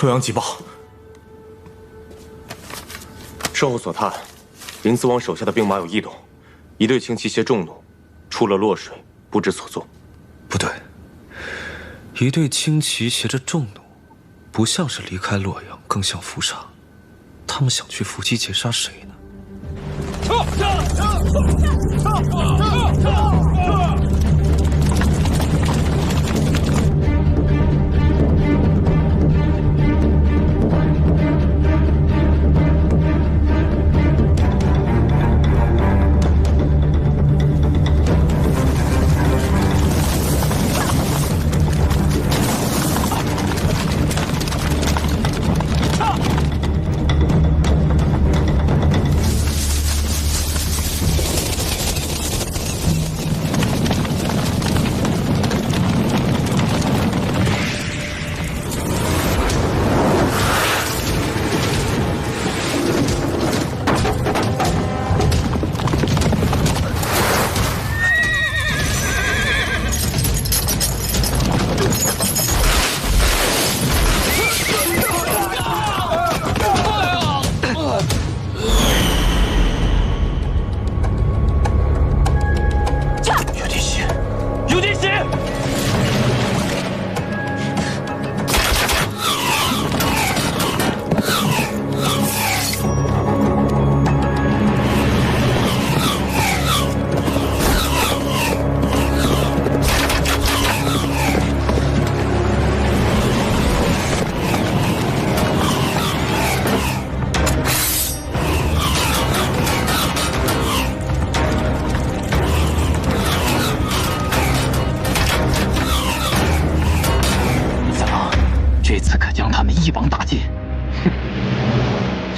洛阳急报，圣后所探，临淄王手下的兵马有异动，一队轻骑携重弩出了洛水，不知所踪。不对，一队轻骑携着重弩，不像是离开洛阳，更像伏杀。他们想去伏击截杀谁呢？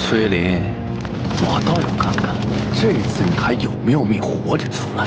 崔林，我倒要看看这次你还有没有命活着出来。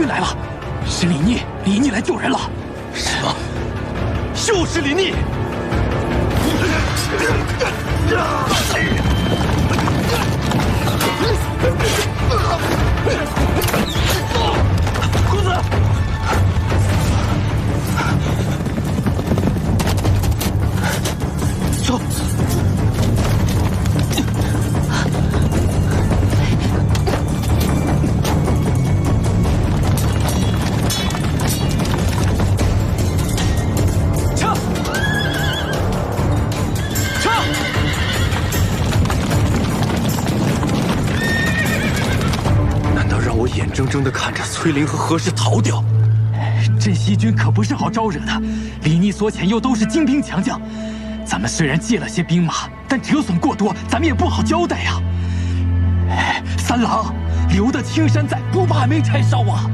来了，是李逆，李逆来救人了。什么？就是李逆！公子，走。 眼睁睁地看着崔林和何氏逃掉，镇西军可不是好招惹的。李逆所遣又都是精兵强将，咱们虽然借了些兵马，但折损过多，咱们也不好交代呀。三郎，留得青山在，不怕没柴烧啊！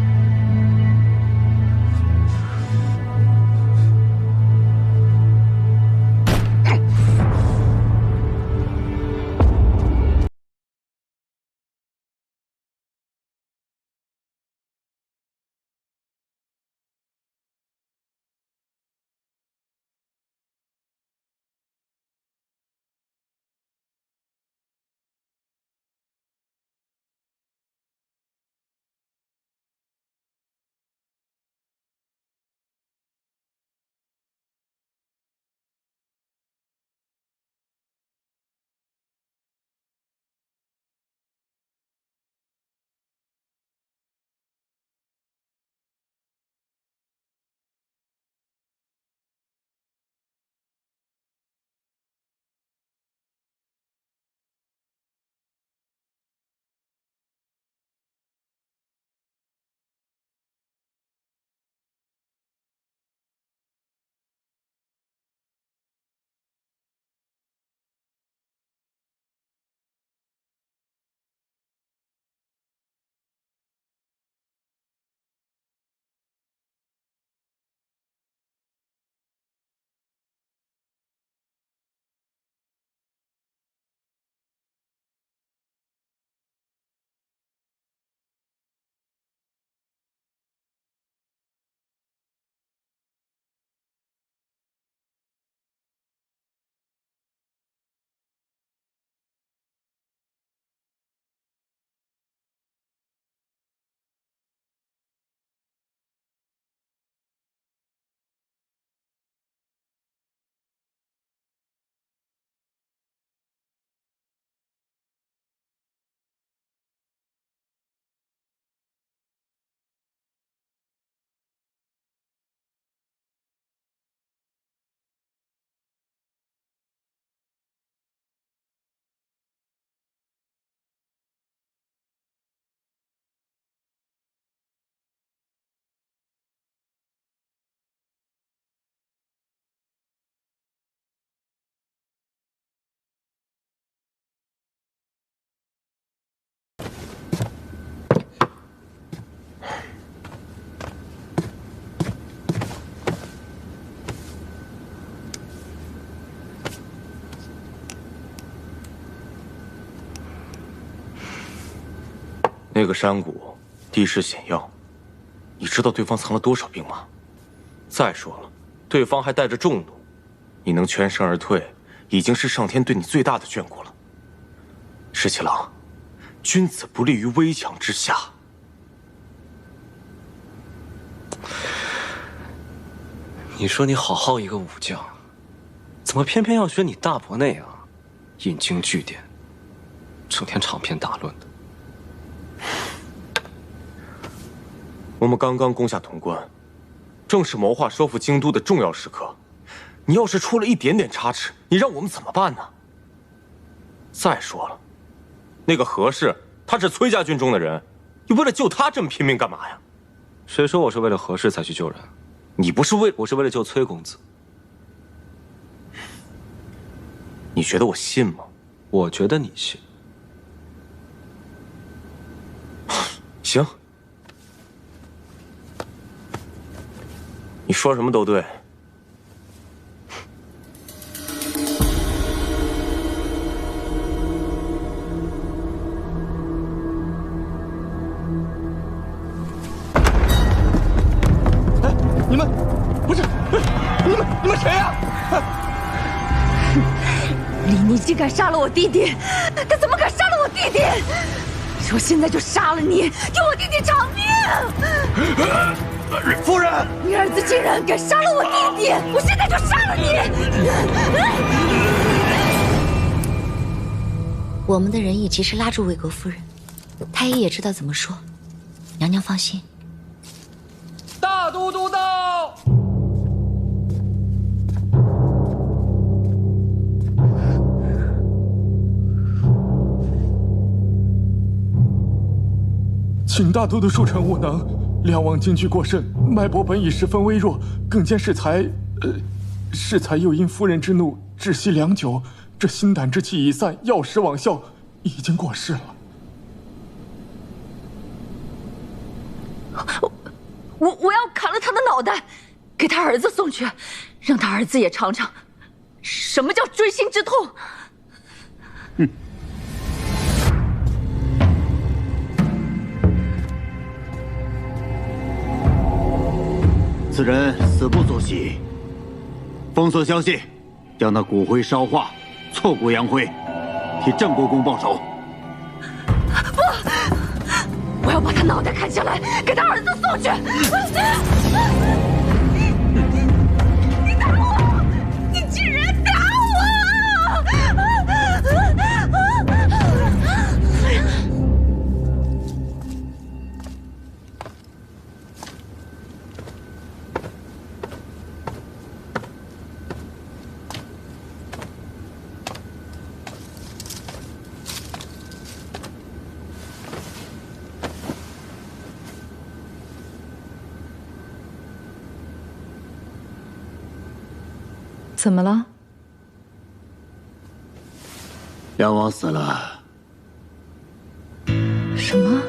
那个山谷地势险要，你知道对方藏了多少兵马？再说了，对方还带着重弩，你能全身而退，已经是上天对你最大的眷顾了。石七郎，君子不立于危墙之下。你说你好好一个武将，怎么偏偏要学你大伯那样，引经据典，整天长篇大论的？我们刚刚攻下潼关，正是谋划收复京都的重要时刻。你要是出了一点点差池，你让我们怎么办呢？再说了，那个何氏，他是崔家军中的人，你为了救他这么拼命干嘛呀？谁说我是为了何氏才去救人？你不是为……我是为了救崔公子。你觉得我信吗？我觉得你信。行，你说什么都对。你们不是，你们谁呀？李逆竟敢杀了我弟弟！他怎么敢杀了我弟弟？我现在就杀了你，给我弟弟偿命！夫人，你儿子竟然敢杀了我弟弟！我现在就杀了你！我们的人意及时拉住魏国夫人，太医也知道怎么说。娘娘放心。大都督到！请大都督恕臣无能，梁王惊惧过甚，脉搏本已十分微弱，更兼适才又因夫人之怒窒息良久，这心胆之气已散，药石罔效，已经过世了。我要砍了他的脑袋，给他儿子送去，让他儿子也尝尝什么叫锥心之痛。此人死不足惜，封锁消息，将那骨灰烧化，挫骨扬灰，替郑国公报仇。不，我要把他脑袋砍下来，给他儿子送去。你打我！你竟然打我！怎么了？梁王死了。什么？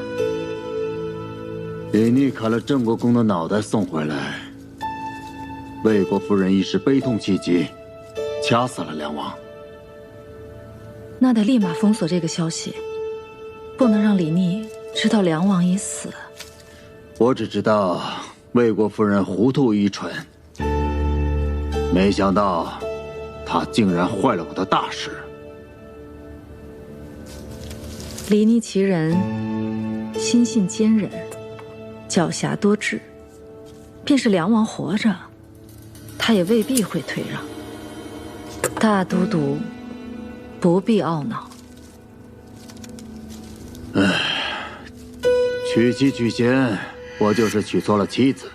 李逆砍了郑国公的脑袋送回来，魏国夫人一时悲痛气急，掐死了梁王。那得立马封锁这个消息，不能让李逆知道梁王已死。我只知道魏国夫人糊涂愚蠢，没想到她竟然坏了我的大事。李逆其人，心性坚忍，狡黠多智，便是梁王活着，他也未必会退让。大都督不必懊恼。娶妻娶贤，我就是娶错了妻子，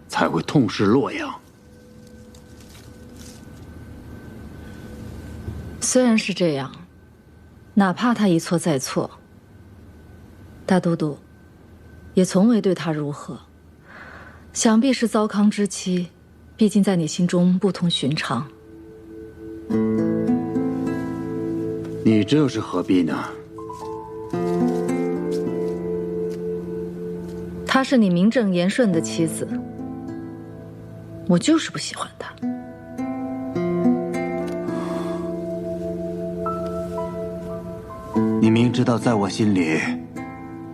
才会痛失洛阳。虽然是这样，哪怕他一错再错，大都督也从未对他如何，想必是糟糠之妻，毕竟在你心中不同寻常。你这又是何必呢？她是你名正言顺的妻子，我就是不喜欢她。你明知道在我心里，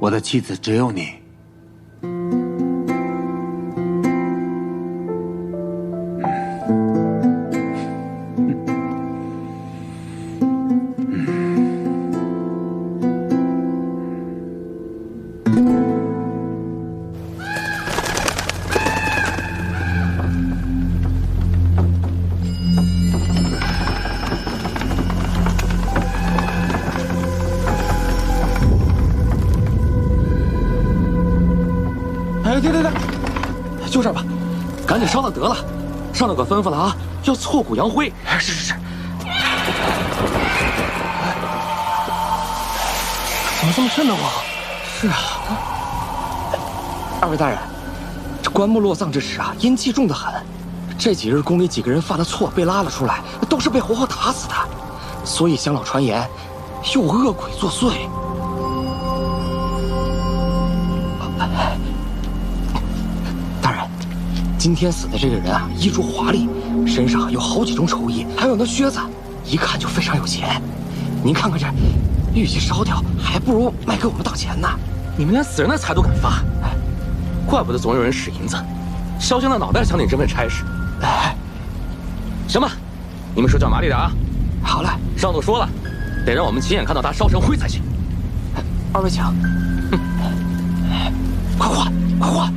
我的妻子只有你。就这儿吧，赶紧烧了得了。上头可吩咐了啊，要挫骨扬灰。是。怎么这么瘆得慌？是啊。二位大人，这棺木落葬之时啊，阴气重得很。这几日宫里几个人犯了错，被拉了出来，都是被活活打死的。所以乡老传言，有恶鬼作祟。大人，今天死的这个人啊，衣着华丽，身上有好几种绸衣，还有那靴子，一看就非常有钱。您看看这，与其烧掉，还不如卖给我们当钱呢。你们连死人的财都敢发，怪不得总有人使银子，烧香的脑袋想领这份差事。行吧，你们手脚麻利点啊。好嘞，上头说了，得让我们亲眼看到他烧成灰才行。二位请。快换，快换！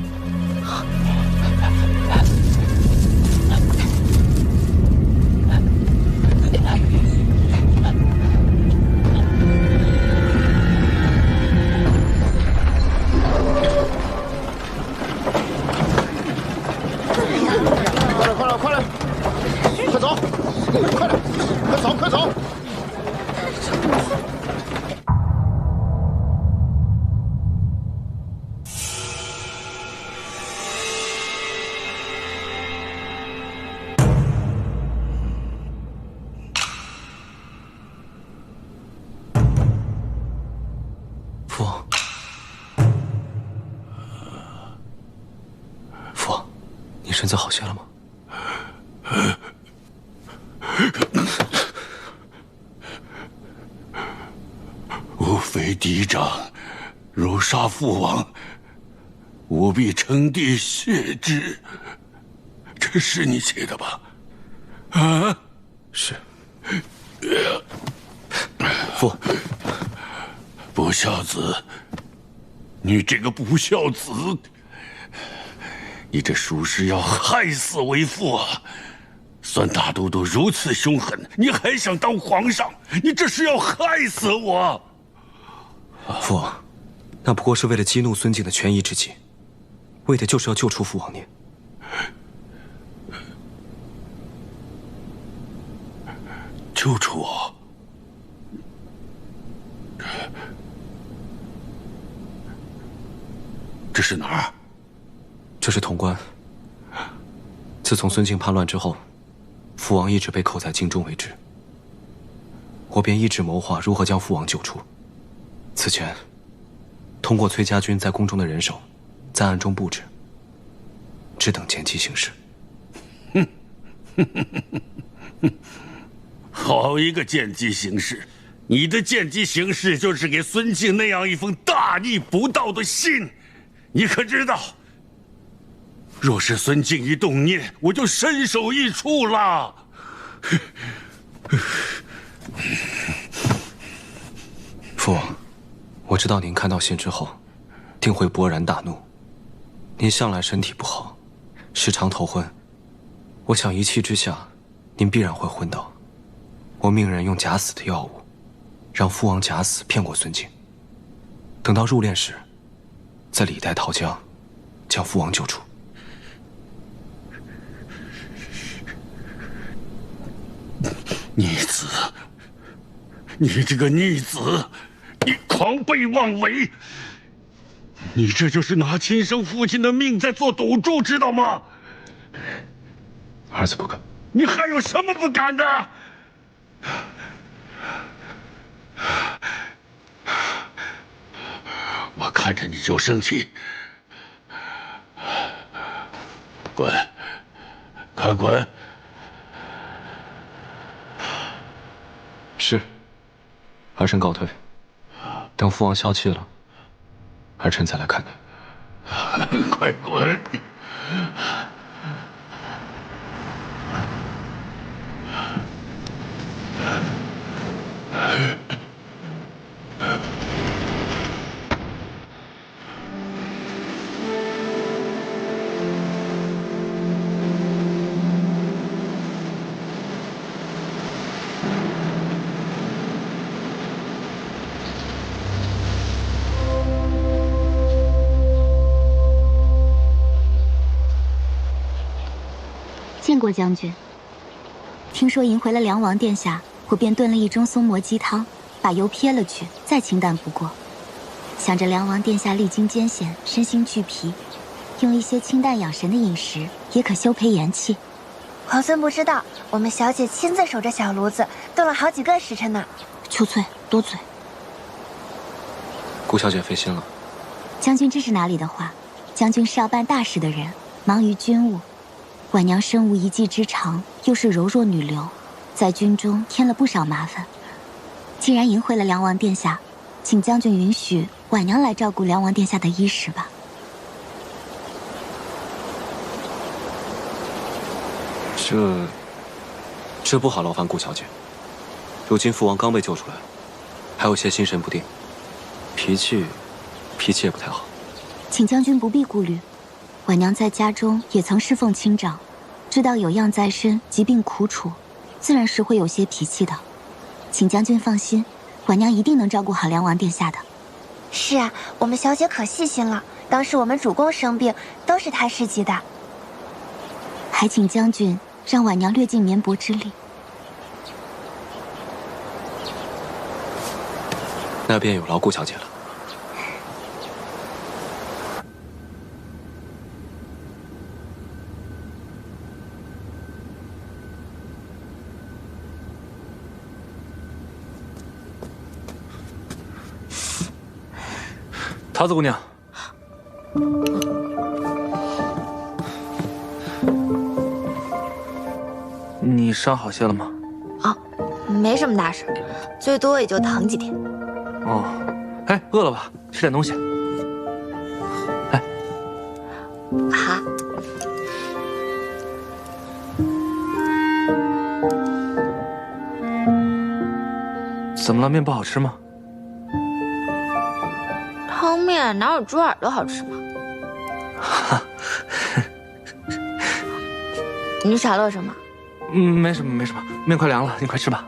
身子好些了吗？吾非嫡长，如杀父王，吾必称帝血之。这是你写的吧？啊，是。父，不孝子，你这个不孝子！你这属实要害死为父啊！孙大都督如此凶狠，你还想当皇上？你这是要害死我！父，那不过是为了激怒孙敬的权宜之计，为的就是要救出父王您。救出我？这是哪儿？这是潼关。自从孙敬叛乱之后，父王一直被扣在京中为止。我便一直谋划如何将父王救出。此前，通过崔家军在宫中的人手，在暗中布置，只等见机行事。好一个见机行事！你的见机行事就是给孙敬那样一封大逆不道的信，你可知道？若是孙敬一动念，我就身首异处了。父王，我知道您看到信之后，定会勃然大怒。您向来身体不好，时常头昏，我想一气之下，您必然会昏倒。我命人用假死的药物，让父王假死骗过孙敬。等到入殓时，再李代桃僵，将父王救出。逆子，你这个逆子，你狂悖妄为！你这就是拿亲生父亲的命在做赌注，知道吗？儿子不敢。你还有什么不敢的？我看着你就生气。滚！快滚！是。儿臣告退。等父王消气了，儿臣再来看你。快滚！见过将军。听说迎回了梁王殿下，我便炖了一盅松蘑鸡汤，把油撇了去，再清淡不过。想着梁王殿下历经艰险，身心俱疲，用一些清淡养神的饮食，也可修培元气。皇孙不知道，我们小姐亲自守着小炉子，炖了好几个时辰呢。秋翠，多嘴。顾小姐费心了。将军这是哪里的话？将军是要办大事的人，忙于军务。婉娘身无一技之长，又是柔弱女流，在军中添了不少麻烦。既然迎回了梁王殿下，请将军允许婉娘来照顾梁王殿下的衣食吧。这不好劳烦顾小姐。如今父王刚被救出来，还有些心神不定，脾气也不太好。请将军不必顾虑，婉娘在家中也曾侍奉亲长，知道有恙在身，疾病苦楚，自然是会有些脾气的。请将军放心，婉娘一定能照顾好梁王殿下的。是啊，我们小姐可细心了，当时我们主公生病，都是她施及的。还请将军让婉娘略尽绵薄之力。那便有劳顾小姐了。桃子姑娘，你伤好些了吗？啊，没什么大事，最多也就疼几天。哦，哎，饿了吧？吃点东西。哎，好。怎么了？面不好吃吗？汤面哪有猪耳朵好吃吗？你傻乐什么？没什么，没什么。面快凉了，你快吃吧。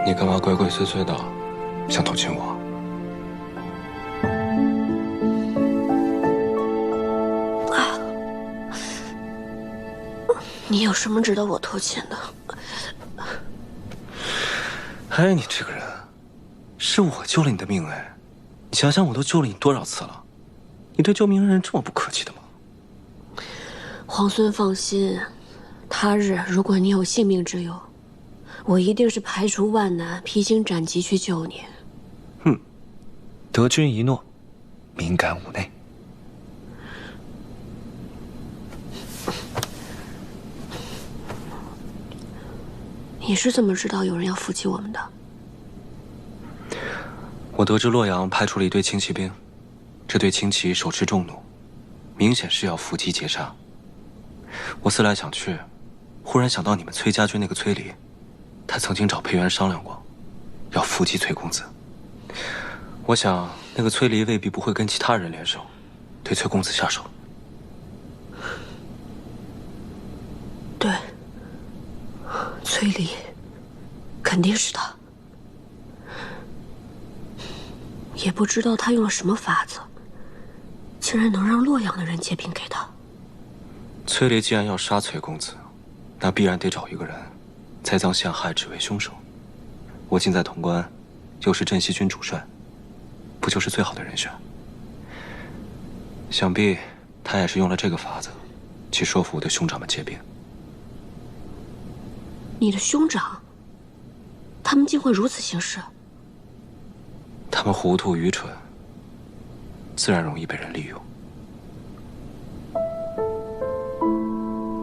你干嘛鬼鬼祟祟的，想偷亲我？你有什么值得我偷亲的？哎，你这个人，是我救了你的命哎！你想想，我都救了你多少次了？你对救命恩人这么不客气的吗？皇孙放心，他日如果你有性命之忧，我一定是排除万难，披荆斩棘去救你。哼，得君一诺，敏感五内。你是怎么知道有人要伏击我们的？我得知洛阳派出了一队轻骑兵，这队轻骑手持重弩，明显是要伏击截杀。我思来想去，忽然想到你们崔家军那个崔离，他曾经找裴元商量过，要伏击崔公子。我想那个崔离未必不会跟其他人联手，对崔公子下手。对，崔离，肯定是他。也不知道他用了什么法子，竟然能让洛阳的人借兵给他。崔离既然要杀崔公子，那必然得找一个人栽赃陷害，只为凶手。我近在潼关，又是镇西军主帅，不就是最好的人选？想必他也是用了这个法子，去说服我的兄长们结兵。你的兄长，他们竟会如此行事？他们糊涂愚蠢，自然容易被人利用。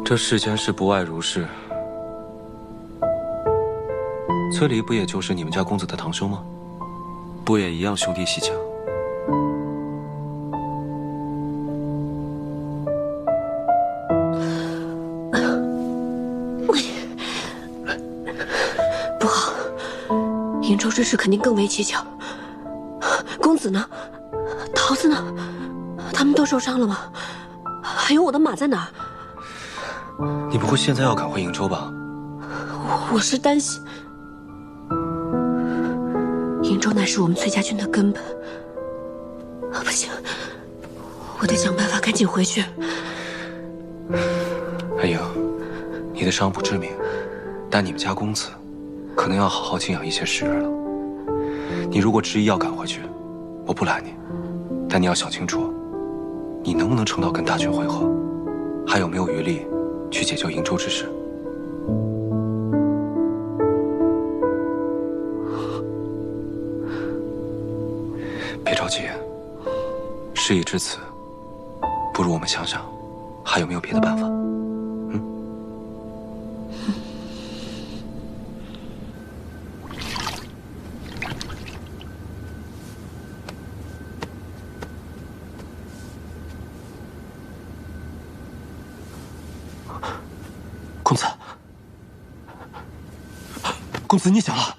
这世间事不外如是。崔离不也就是你们家公子的堂兄吗？不也一样兄弟戏强？不好，瀛州之事肯定更为蹊跷。公子呢？桃子呢？他们都受伤了吗？还有我的马在哪儿？你不会现在要赶回瀛州吧？我是担心，瀛州乃是我们崔家军的根本。不行，我得想办法赶紧回去。阿英，你的伤不致命，但你们家公子可能要好好静养一些时日了。你如果执意要赶回去，我不拦你，但你要想清楚，你能不能撑到跟大军会合，还有没有余力去解救瀛州之事。别着急，事已至此，不如我们想想，还有没有别的办法？公子，公子，你醒了。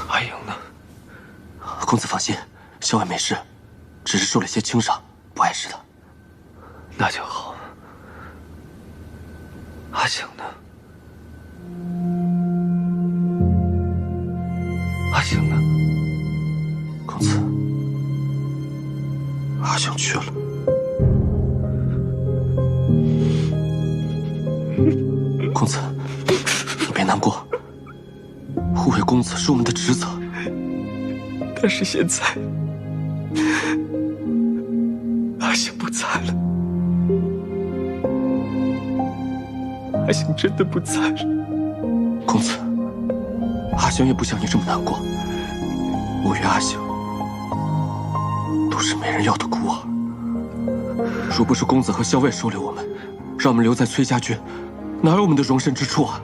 阿莹呢？公子放心，小婉没事，只是受了些轻伤，不碍事的。那就好。阿醒呢？阿醒呢？公子，阿醒去了。公子，你别难过，护卫公子是我们的职责。但是现在，阿醒不在了，阿醒真的不在了。公子，阿醒也不像你这么难过。我与阿醒都是没人要的孤儿。若不是公子和校尉收留我们，让我们留在崔家军，哪有我们的容身之处啊？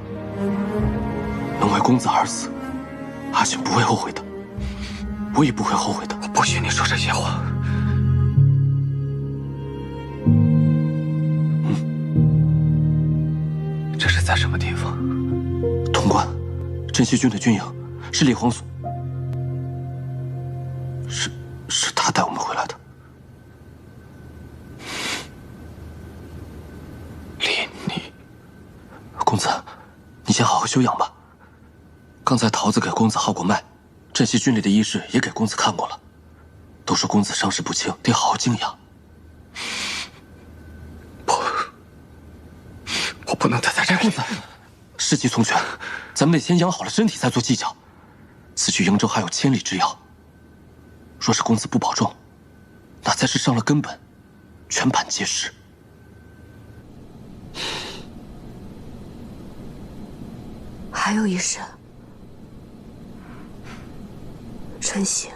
能为公子而死，阿醒不会后悔的，我也不会后悔的。我不许你说这些话。这是在什么地方？潼关，镇西军的军营，是李皇所。是他带我们回来的。李逆，公子，你先好好休养吧。刚才桃子给公子号过脉，镇西军里的医士也给公子看过了，都说公子伤势不轻，得好好静养。我不能待在这里。公子，事急从权，咱们得先养好了身体，再做计较。此去瀛州还有千里之遥，若是公子不保重，那才是伤了根本，全盘皆失。还有一事，陈醒，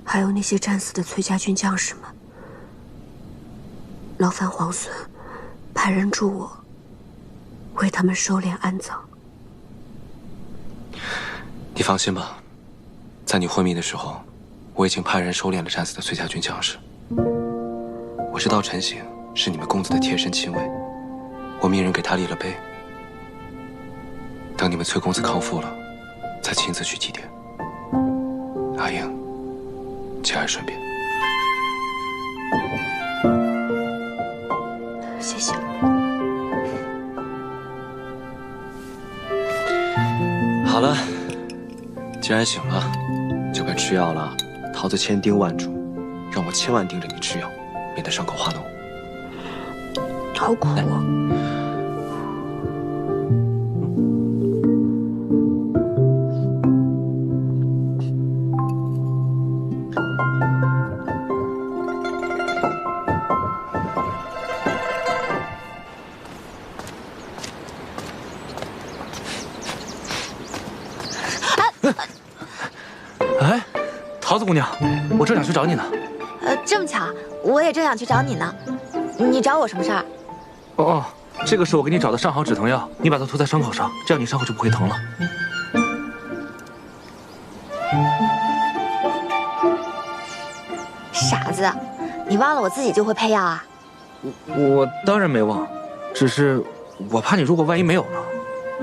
还有那些战死的崔家军将士们，劳烦皇孙派人助我为他们收敛安葬。你放心吧，在你昏迷的时候，我已经派人收敛了战死的崔家军将士。我知道陈醒是你们公子的贴身亲卫，我命人给他立了碑。等你们崔公子康复了，再亲自去祭奠。阿英，节哀顺变。谢谢。好了，既然醒了，就该吃药了。桃子千叮万嘱，让我千万盯着你吃药，免得伤口化脓。好苦啊！桃子姑娘，我正想去找你呢。这么巧，我也正想去找你呢。你找我什么事儿？哦，这个是我给你找的上好止疼药，你把它涂在伤口上，这样你伤口就不会疼了。傻子，你忘了我自己就会配药啊？我当然没忘，只是我怕你如果万一没有呢？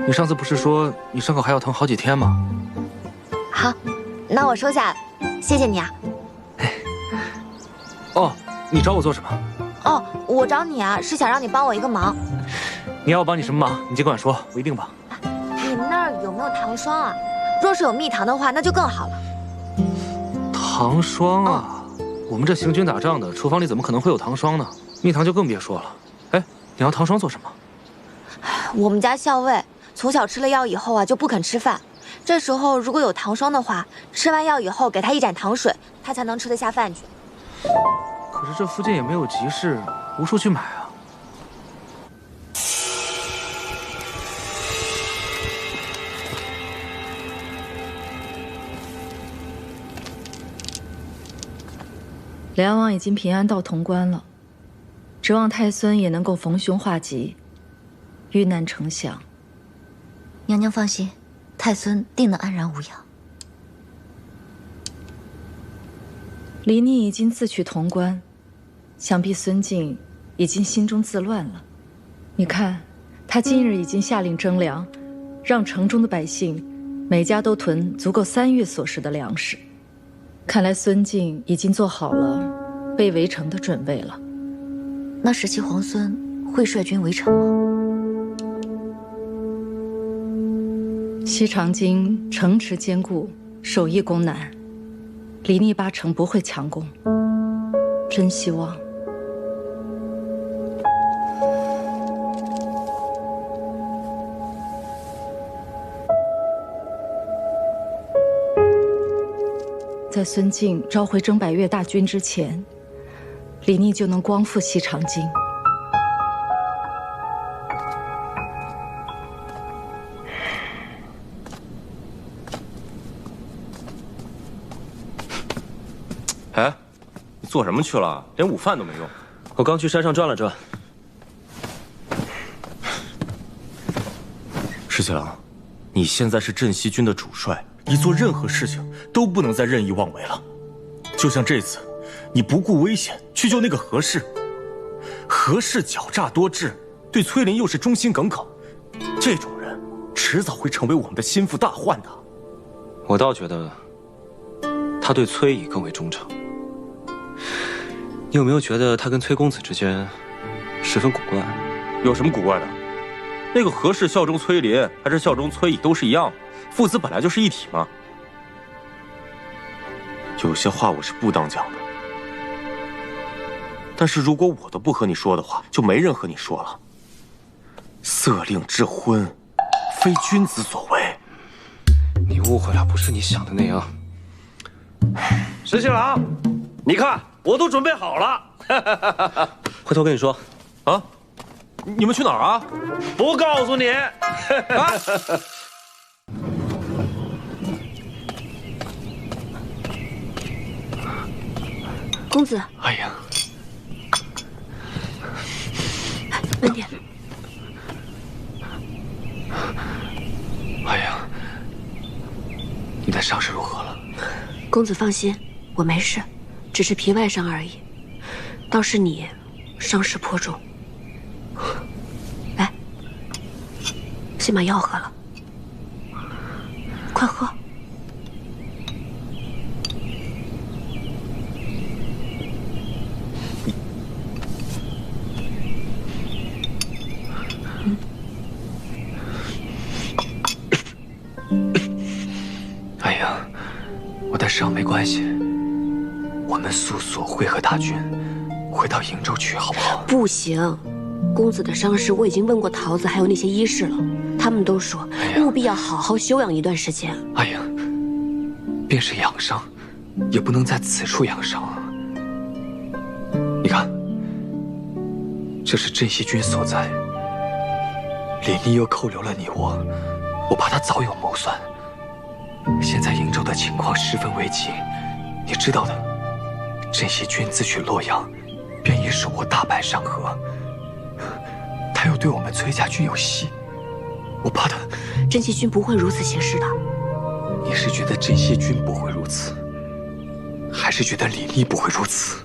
你上次不是说你伤口还要疼好几天吗？好，那我收下了，谢谢你啊。哦，你找我做什么？哦，我找你啊，是想让你帮我一个忙。你要我帮你什么忙？你尽管说，我一定帮。你们那儿有没有糖霜啊？若是有蜜糖的话，那就更好了。糖霜啊？我们这行军打仗的，厨房里怎么可能会有糖霜呢？蜜糖就更别说了。哎，你要糖霜做什么？我们家校尉从小吃了药以后啊，就不肯吃饭。这时候如果有糖霜的话，吃完药以后给他一盏糖水，他才能吃得下饭去。可是这附近也没有集市，无处去买啊。梁王已经平安到潼关了，指望太孙也能够逢凶化吉，遇难成祥。娘娘放心，太孙定能安然无恙。离逆已经自取潼关，想必孙敬已经心中自乱了。你看，他今日已经下令征粮，让城中的百姓每家都囤足够3月所食的粮食。看来孙敬已经做好了被围城的准备了。那17皇孙会率军围城吗？西长京城池坚固，守易攻难，离逆8成不会强攻。真希望。在孙敬召回征百越大军之前，离逆就能光复西长京。哎，你做什么去了？连午饭都没用。我刚去山上转了转。石七郎，你现在是镇西军的主帅，你做任何事情都不能再任意妄为了。就像这次，你不顾危险去救那个何氏，何氏狡诈多智，对崔林又是忠心耿耿，这种人迟早会成为我们的心腹大患的。我倒觉得，他对崔乙更为忠诚。你有没有觉得他跟崔公子之间十分古怪？有什么古怪的？那个何氏效忠崔林，还是效忠崔乙，都是一样的，父子本来就是一体嘛。有些话我是不当讲的，但是如果我都不和你说的话，就没人和你说了。色令之婚，非君子所为。你误会了，不是你想的那样。石七郎，你看我都准备好了。回头跟你说。啊？你们去哪儿啊？不告诉你。啊！公子。哎呀，慢点。哎呀，你的伤势如何了？公子放心，我没事，只是皮外伤而已。倒是你，伤势颇重。来，先把药喝了，快喝。哎呀，我的伤没关系，我们速速会合大军，回到瀛州去，好不好？不行，公子的伤势我已经问过桃子还有那些医士了，他们都说务必要好好休养一段时间。哎呀，便是养伤，也不能在此处养伤啊。你看，这是镇西军所在，李逆又扣留了你我怕他早有谋算。现在瀛州的情况十分危急，你知道的，镇西军自取洛阳，便已手握大败山河。他又对我们崔家军有隙，我怕他。镇西军不会如此行事的。你是觉得镇西军不会如此，还是觉得李密不会如此？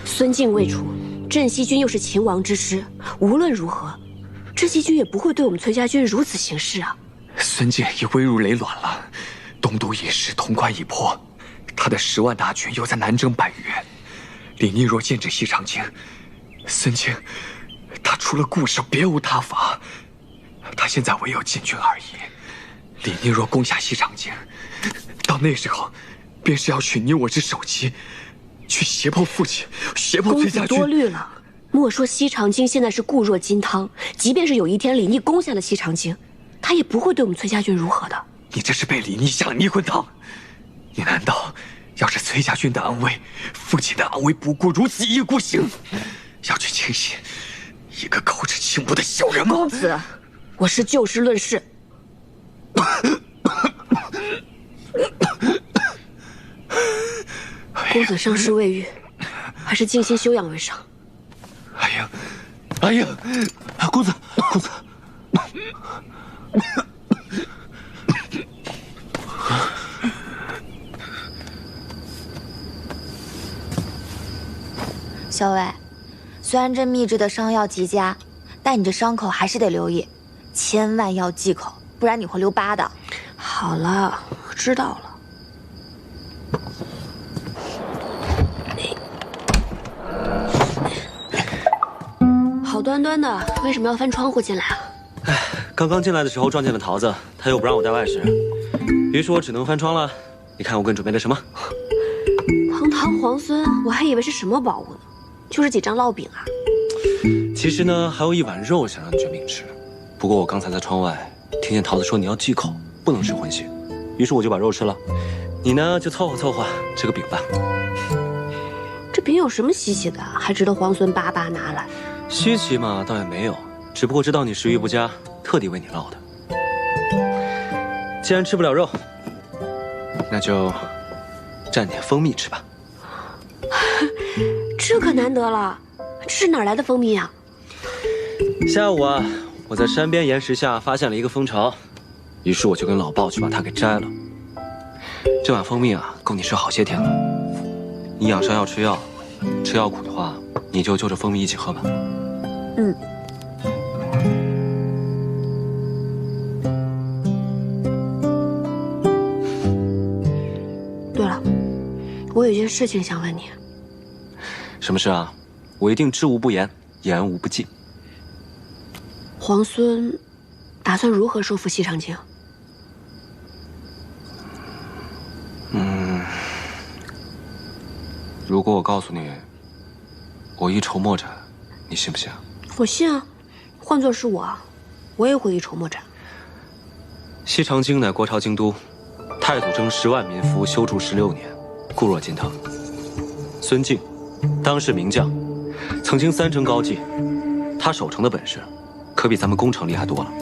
孙敬未除，镇西军又是秦王之师，无论如何，镇西军也不会对我们崔家军如此行事啊。孙敬已危如累卵了，东都已失，潼关已破，他的10万大军又在南征百越。李密若剑指西长京，孙敬他除了固守别无他法，他现在唯有进军而已。李密若攻下西长京，到那时候，便是要取你我之首级，去胁迫父亲，胁迫崔家军。公子多虑了。莫说西长京现在是固若金汤，即便是有一天李密攻下了西长京，他也不会对我们崔家军如何的。你这是被李密下了迷魂汤。你难道要是崔家军的安危、父亲的安危不顾，如此一意孤行，要去轻信一个口齿轻浮的小人吗？公子，我是就事论事。公子伤势未愈，还是静心休养为上。阿英，阿英，公子，公子。小伟，虽然这秘制的伤药极佳，但你这伤口还是得留意，千万要忌口，不然你会留疤的。好了，知道了。好端端的，为什么要翻窗户进来啊？哎，刚刚进来的时候撞见了桃子，他又不让我带外食，于是我只能翻窗了。你看我给你准备的什么？堂堂皇孙，我还以为是什么宝物呢，就是几张烙饼啊。其实呢，还有一碗肉想让你卷饼吃，不过我刚才在窗外听见桃子说你要忌口，不能吃荤腥，于是我就把肉吃了。你呢，就凑合凑合吃个饼吧。这饼有什么稀奇的，还值得皇孙巴巴拿来？稀奇嘛，倒也没有，只不过知道你食欲不佳，特地为你烙的。既然吃不了肉，那就蘸点蜂蜜吃吧。这可难得了，这是哪来的蜂蜜啊？下午啊，我在山边岩石下发现了一个蜂巢，于是我就跟老鲍去把它给摘了。这碗蜂蜜啊，够你吃好些天了。你养伤要吃药，吃药苦的话，你就就着蜂蜜一起喝吧。嗯。对了，我有件事情想问你。什么事啊？我一定知无不言，言无不尽。皇孙打算如何收复西长京？如果我告诉你，我一筹莫展，你信不信啊？我信啊，换作是我也会一筹莫展。西长京乃国朝京都，太祖征10万民夫，修筑16年，固若金汤。孙敬，当世名将，曾经3城高济，他守城的本事，可比咱们攻城厉害多了。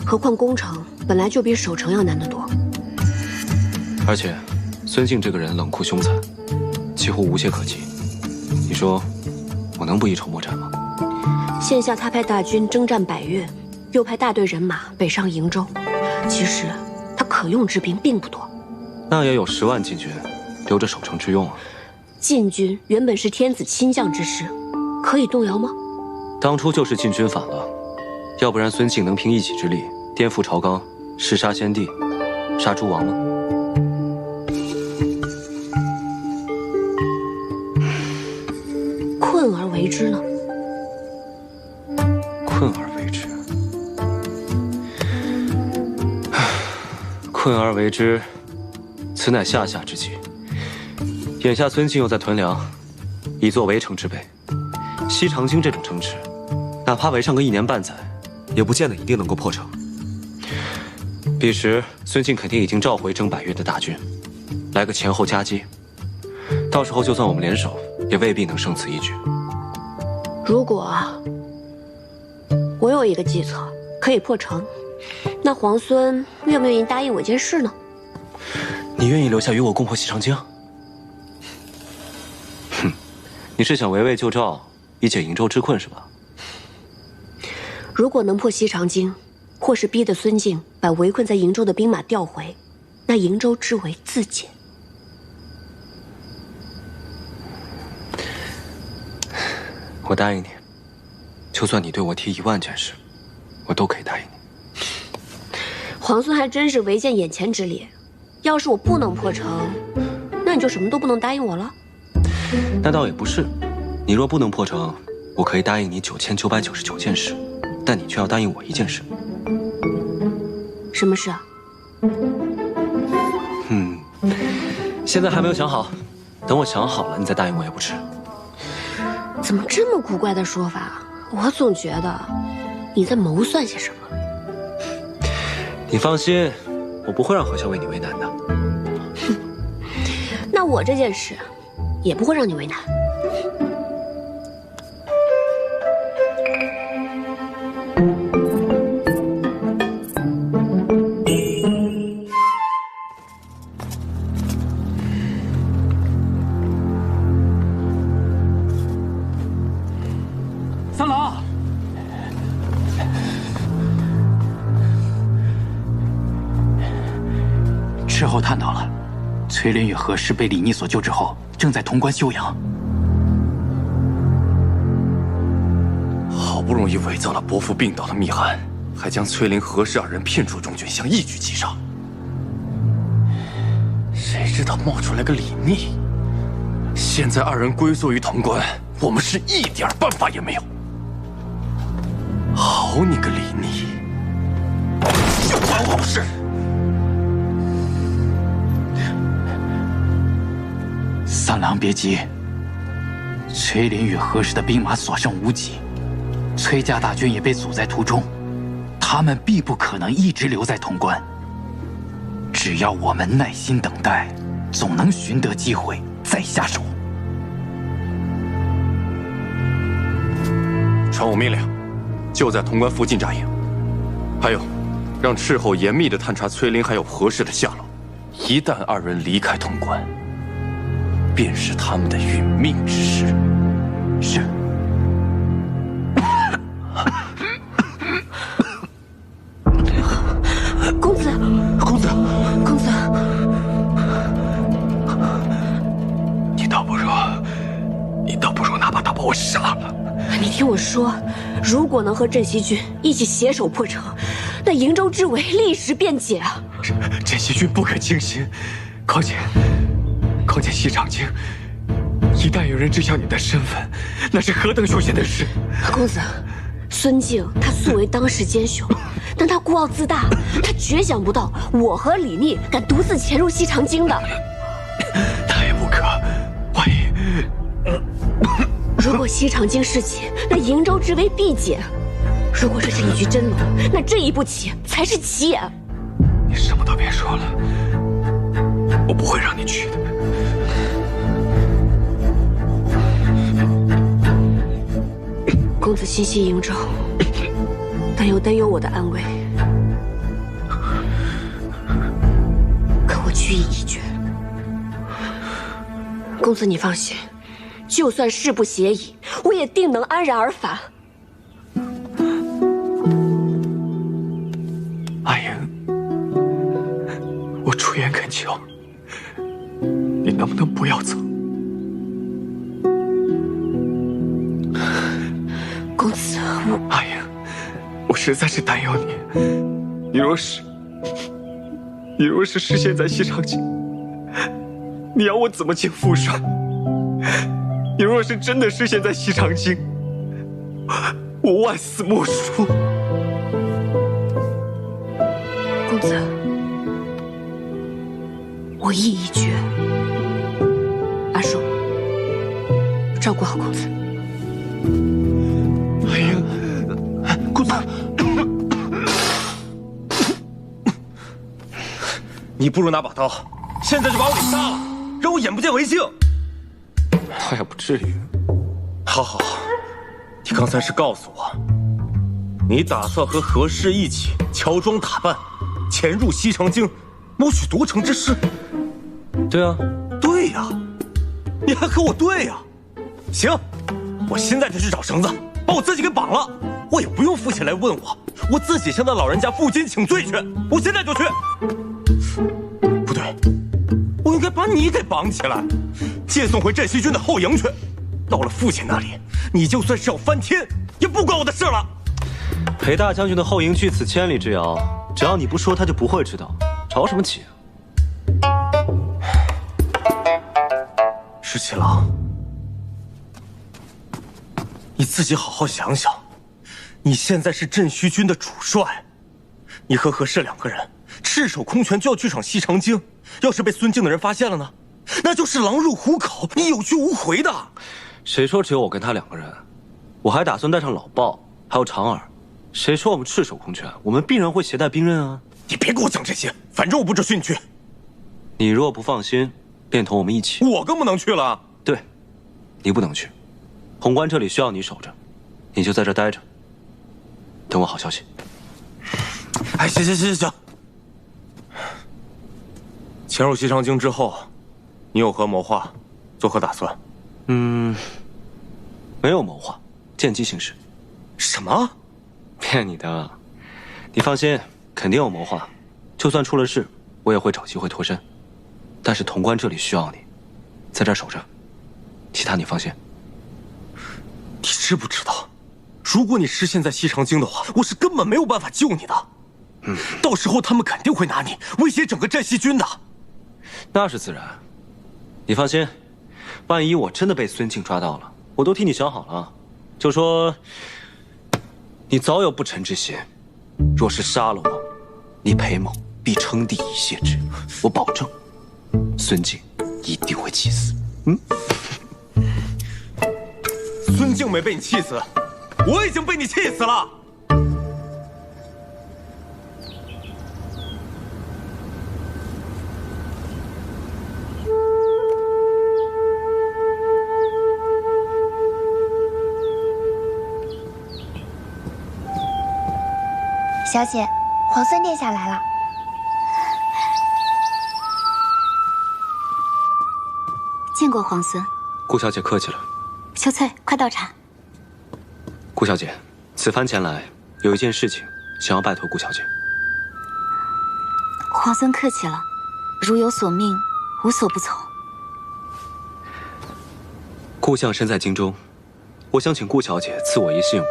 何况攻城本来就比守城要难得多。而且，孙敬这个人冷酷凶残，几乎无懈可击。你说，我能不一筹莫展吗？现下他派大军征战百越，又派大队人马北上瀛州，其实他可用之兵并不多。那也有10万禁军，留着守城之用啊。禁军原本是天子亲将之师，可以动摇吗？当初就是禁军反了，要不然孙敬能凭一己之力颠覆朝纲，弑杀先帝，杀诸王吗？困而为之呢？困而为之，困而为之，此乃下下之计。眼下孙敬又在屯粮，以作围城之备。西长京这种城池，哪怕围上个1年半载，也不见得一定能够破城。彼时孙敬肯定已经召回征百越的大军，来个前后夹击。到时候就算我们联手，也未必能胜此一举。如果我有一个计策可以破城，那皇孙愿不愿意答应我一件事呢？你愿意留下与我共破西长京？你是想围魏救赵，以解瀛州之困是吧？如果能破西长京，或是逼得孙敬把围困在瀛州的兵马调回，那瀛州之围自解。我答应你，就算你对我提10000件事，我都可以答应你。皇孙还真是唯见眼前之列。要是我不能破城，那你就什么都不能答应我了？那倒也不是，你若不能破城，我可以答应你9999件事，但你却要答应我一件事。什么事啊？现在还没有想好，等我想好了，你再答应我也不迟。怎么这么古怪的说法？我总觉得你在谋算些什么。你放心，我不会让何萧为你为难的。那我这件事也不会让你为难。三郎，事后探到了，崔林与何氏被李逆所救之后，正在潼关休养。好不容易伪造了伯父病倒的密函，还将崔林、何氏二人骗出中军，想一举击杀。谁知道冒出来个李逆，现在二人归宿于潼关，我们是一点办法也没有。好你个李逆，就管好事！三郎别急，崔林与何氏的兵马所剩无几，崔家大军也被阻在途中，他们必不可能一直留在潼关。只要我们耐心等待，总能寻得机会再下手。传我命令，就在潼关附近扎营。还有，让斥候严密地探查崔林还有何氏的下落。一旦二人离开潼关，便是他们的殒命之时。是。公子，公子，公子，你倒不如哪怕他把我杀了。你听我说，如果能和镇西军一起携手破城，那瀛州之围立时便解啊！镇西军不可轻心，况且西长京，一旦有人知晓你的身份，那是何等凶险的事！公子，孙敬他素为当世奸雄，但他孤傲自大，他绝想不到我和李逆敢独自潜入西长京的。他也不可，万一……如果西长京事起，那瀛州之围必解；如果这是一局真龙，那这一步棋才是棋眼。你什么都别说了，我不会让你去的。公子心系瀛州，但又担忧我的安危。可我居意已决。公子你放心，就算事不协议，我也定能安然而返。阿英，我出言恳求，你能不能不要走？公子，阿英，我实在是担忧你。你若是失陷在西长京，你要我怎么进富顺？你若是真的失陷在西长京，我万死莫赎。公子，我意已决。阿寿，照顾好公子。阿英，公子，你不如拿把刀，现在就把我给杀了，让我眼不见为净。倒也不至于。好好好，你刚才是告诉我，你打算和何氏一起乔装打扮，潜入西长京，谋取夺城之事。对啊，对呀，你还和我对呀。行，我现在就去找绳子，把我自己给绑了。我也不用父亲来问我，我自己向那老人家负荆请罪去。我现在就去。不对，我应该把你给绑起来，接送回镇西军的后营去。到了父亲那里，你就算是要翻天，也不关我的事了。裴大将军的后营距此千里之遥，只要你不说，他就不会知道。着什么急啊？石七郎，你自己好好想想，你现在是镇西军的主帅，你和何氏2个人赤手空拳就要去闯西长京，要是被孙敬的人发现了呢，那就是狼入虎口，你有去无回的。谁说只有我跟他2个人？我还打算带上老鲍，还有长耳。谁说我们赤手空拳？我们必然会携带兵刃啊！你别给我讲这些，反正我不准训去。你若不放心，便同我们一起。我更不能去了。对，你不能去。潼关这里需要你守着，你就在这待着，等我好消息。哎，行。潜入西长京之后，你有何谋划？作何打算？没有谋划，见机行事。什么？骗你的！你放心，肯定有谋划。就算出了事，我也会找机会脱身。但是潼关这里需要你，在这儿守着，其他你放心。你知不知道，如果你失陷在西长京的话，我是根本没有办法救你的。到时候他们肯定会拿你威胁整个镇西军的。那是自然。你放心，万一我真的被孙敬抓到了，我都替你想好了。就说你早有不臣之心，若是杀了我，你裴某必称帝以谢之。我保证，孙敬一定会气死。孙敬没被你气死，我已经被你气死了。小姐，皇孙殿下来了。见过皇孙。顾小姐客气了。秀翠，快倒茶。顾小姐，此番前来有一件事情想要拜托顾小姐。皇孙客气了，如有所命，无所不从。顾相身在京中，我想请顾小姐赐我一信物，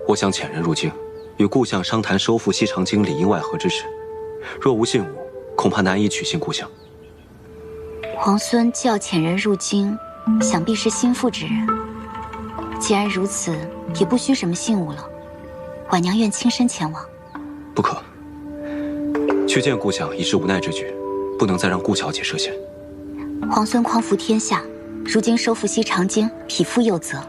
我想遣人入京，与顾相商谈收复西长京里应外合之事。若无信物，恐怕难以取信顾相。皇孙既要遣人入京，想必是心腹之人。既然如此，也不需什么信物了。婉娘愿亲身前往。不可，去见顾相已是无奈之举，不能再让顾小姐涉险。皇孙匡扶天下，如今收复西长京，匹夫有责。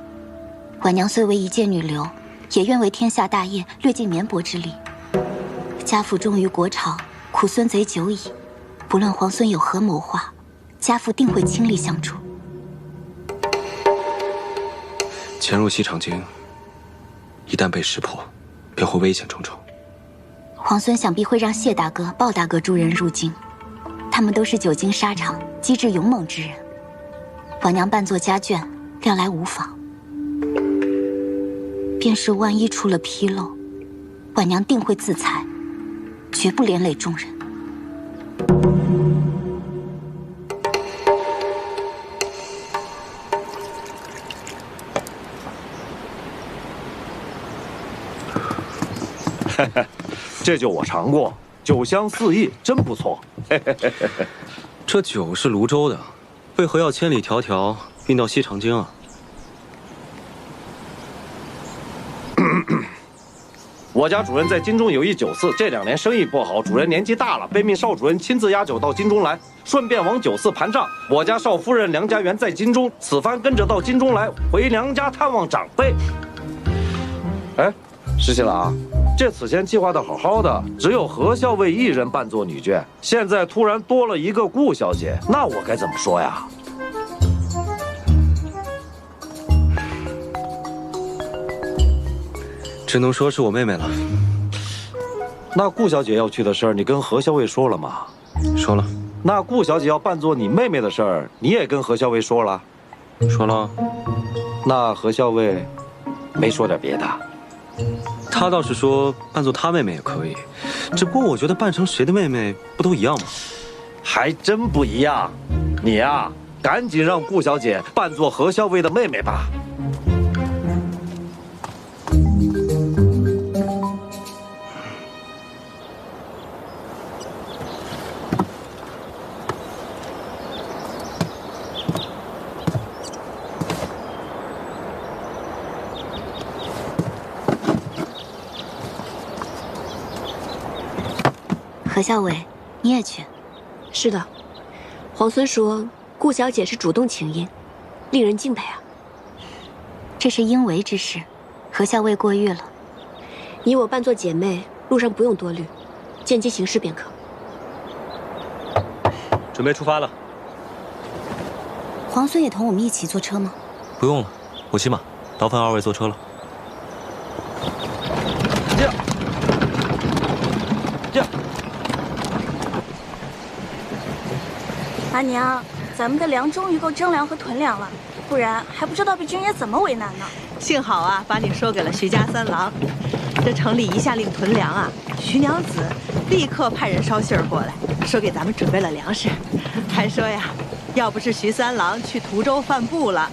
婉娘虽为一介女流，也愿为天下大业略尽绵薄之力。家父忠于国朝，苦孙贼久矣。不论皇孙有何谋划，家父定会倾力相助。潜入西长京，一旦被识破，便会危险重重。皇孙想必会让谢大哥、鲍大哥诸人入京，他们都是久经沙场、机智勇猛之人。婉娘扮作家眷，料来无妨。便是万一出了纰漏，婉娘定会自裁，绝不连累众人。这酒我尝过，酒香四溢，真不错。这酒是泸州的，为何要千里迢迢运到西长京啊？我家主任在京中有一酒肆，这2年生意不好，主任年纪大了，被命少主任亲自押酒到京中来，顺便往酒肆盘账。我家少夫人梁家园在京中，此番跟着到京中来，回娘家探望长辈。哎，石七郎，这此前计划的好好的，只有何校尉一人扮作女眷，现在突然多了一个顾小姐，那我该怎么说呀？只能说是我妹妹了。那顾小姐要去的事儿，你跟何校尉说了吗？说了。那顾小姐要扮作你妹妹的事儿，你也跟何校尉说了？说了。那何校尉没说点别的？他倒是说扮作他妹妹也可以，只不过我觉得扮成谁的妹妹不都一样吗？还真不一样。你呀，赶紧让顾小姐扮作何校尉的妹妹吧。何校尉，你也去？是的，皇孙说顾小姐是主动请缨，令人敬佩啊。这是应为之事，何校尉过誉了。你我扮作姐妹，路上不用多虑，见机行事便可。准备出发了。皇孙也同我们一起坐车吗？不用了，我骑马，劳烦二位坐车了。阿娘，咱们的粮终于够征粮和屯粮了，不然还不知道被军爷怎么为难呢。幸好啊，把你说给了徐家三郎。这城里一下令屯粮啊，徐娘子立刻派人捎信儿过来，说给咱们准备了粮食，还说呀，要不是徐三郎去途州贩布了，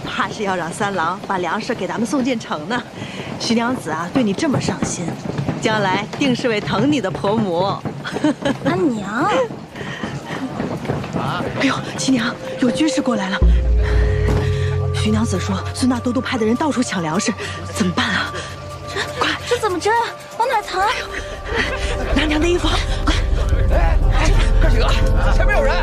怕是要让三郎把粮食给咱们送进城呢。徐娘子啊，对你这么上心，将来定是位疼你的婆母。阿娘。哎呦，七娘，有军士过来了。徐娘子说，孙大都督派的人到处抢粮食，怎么办啊？这怎么征啊？往哪藏？拿娘的衣服，快！哥几个，前面有人！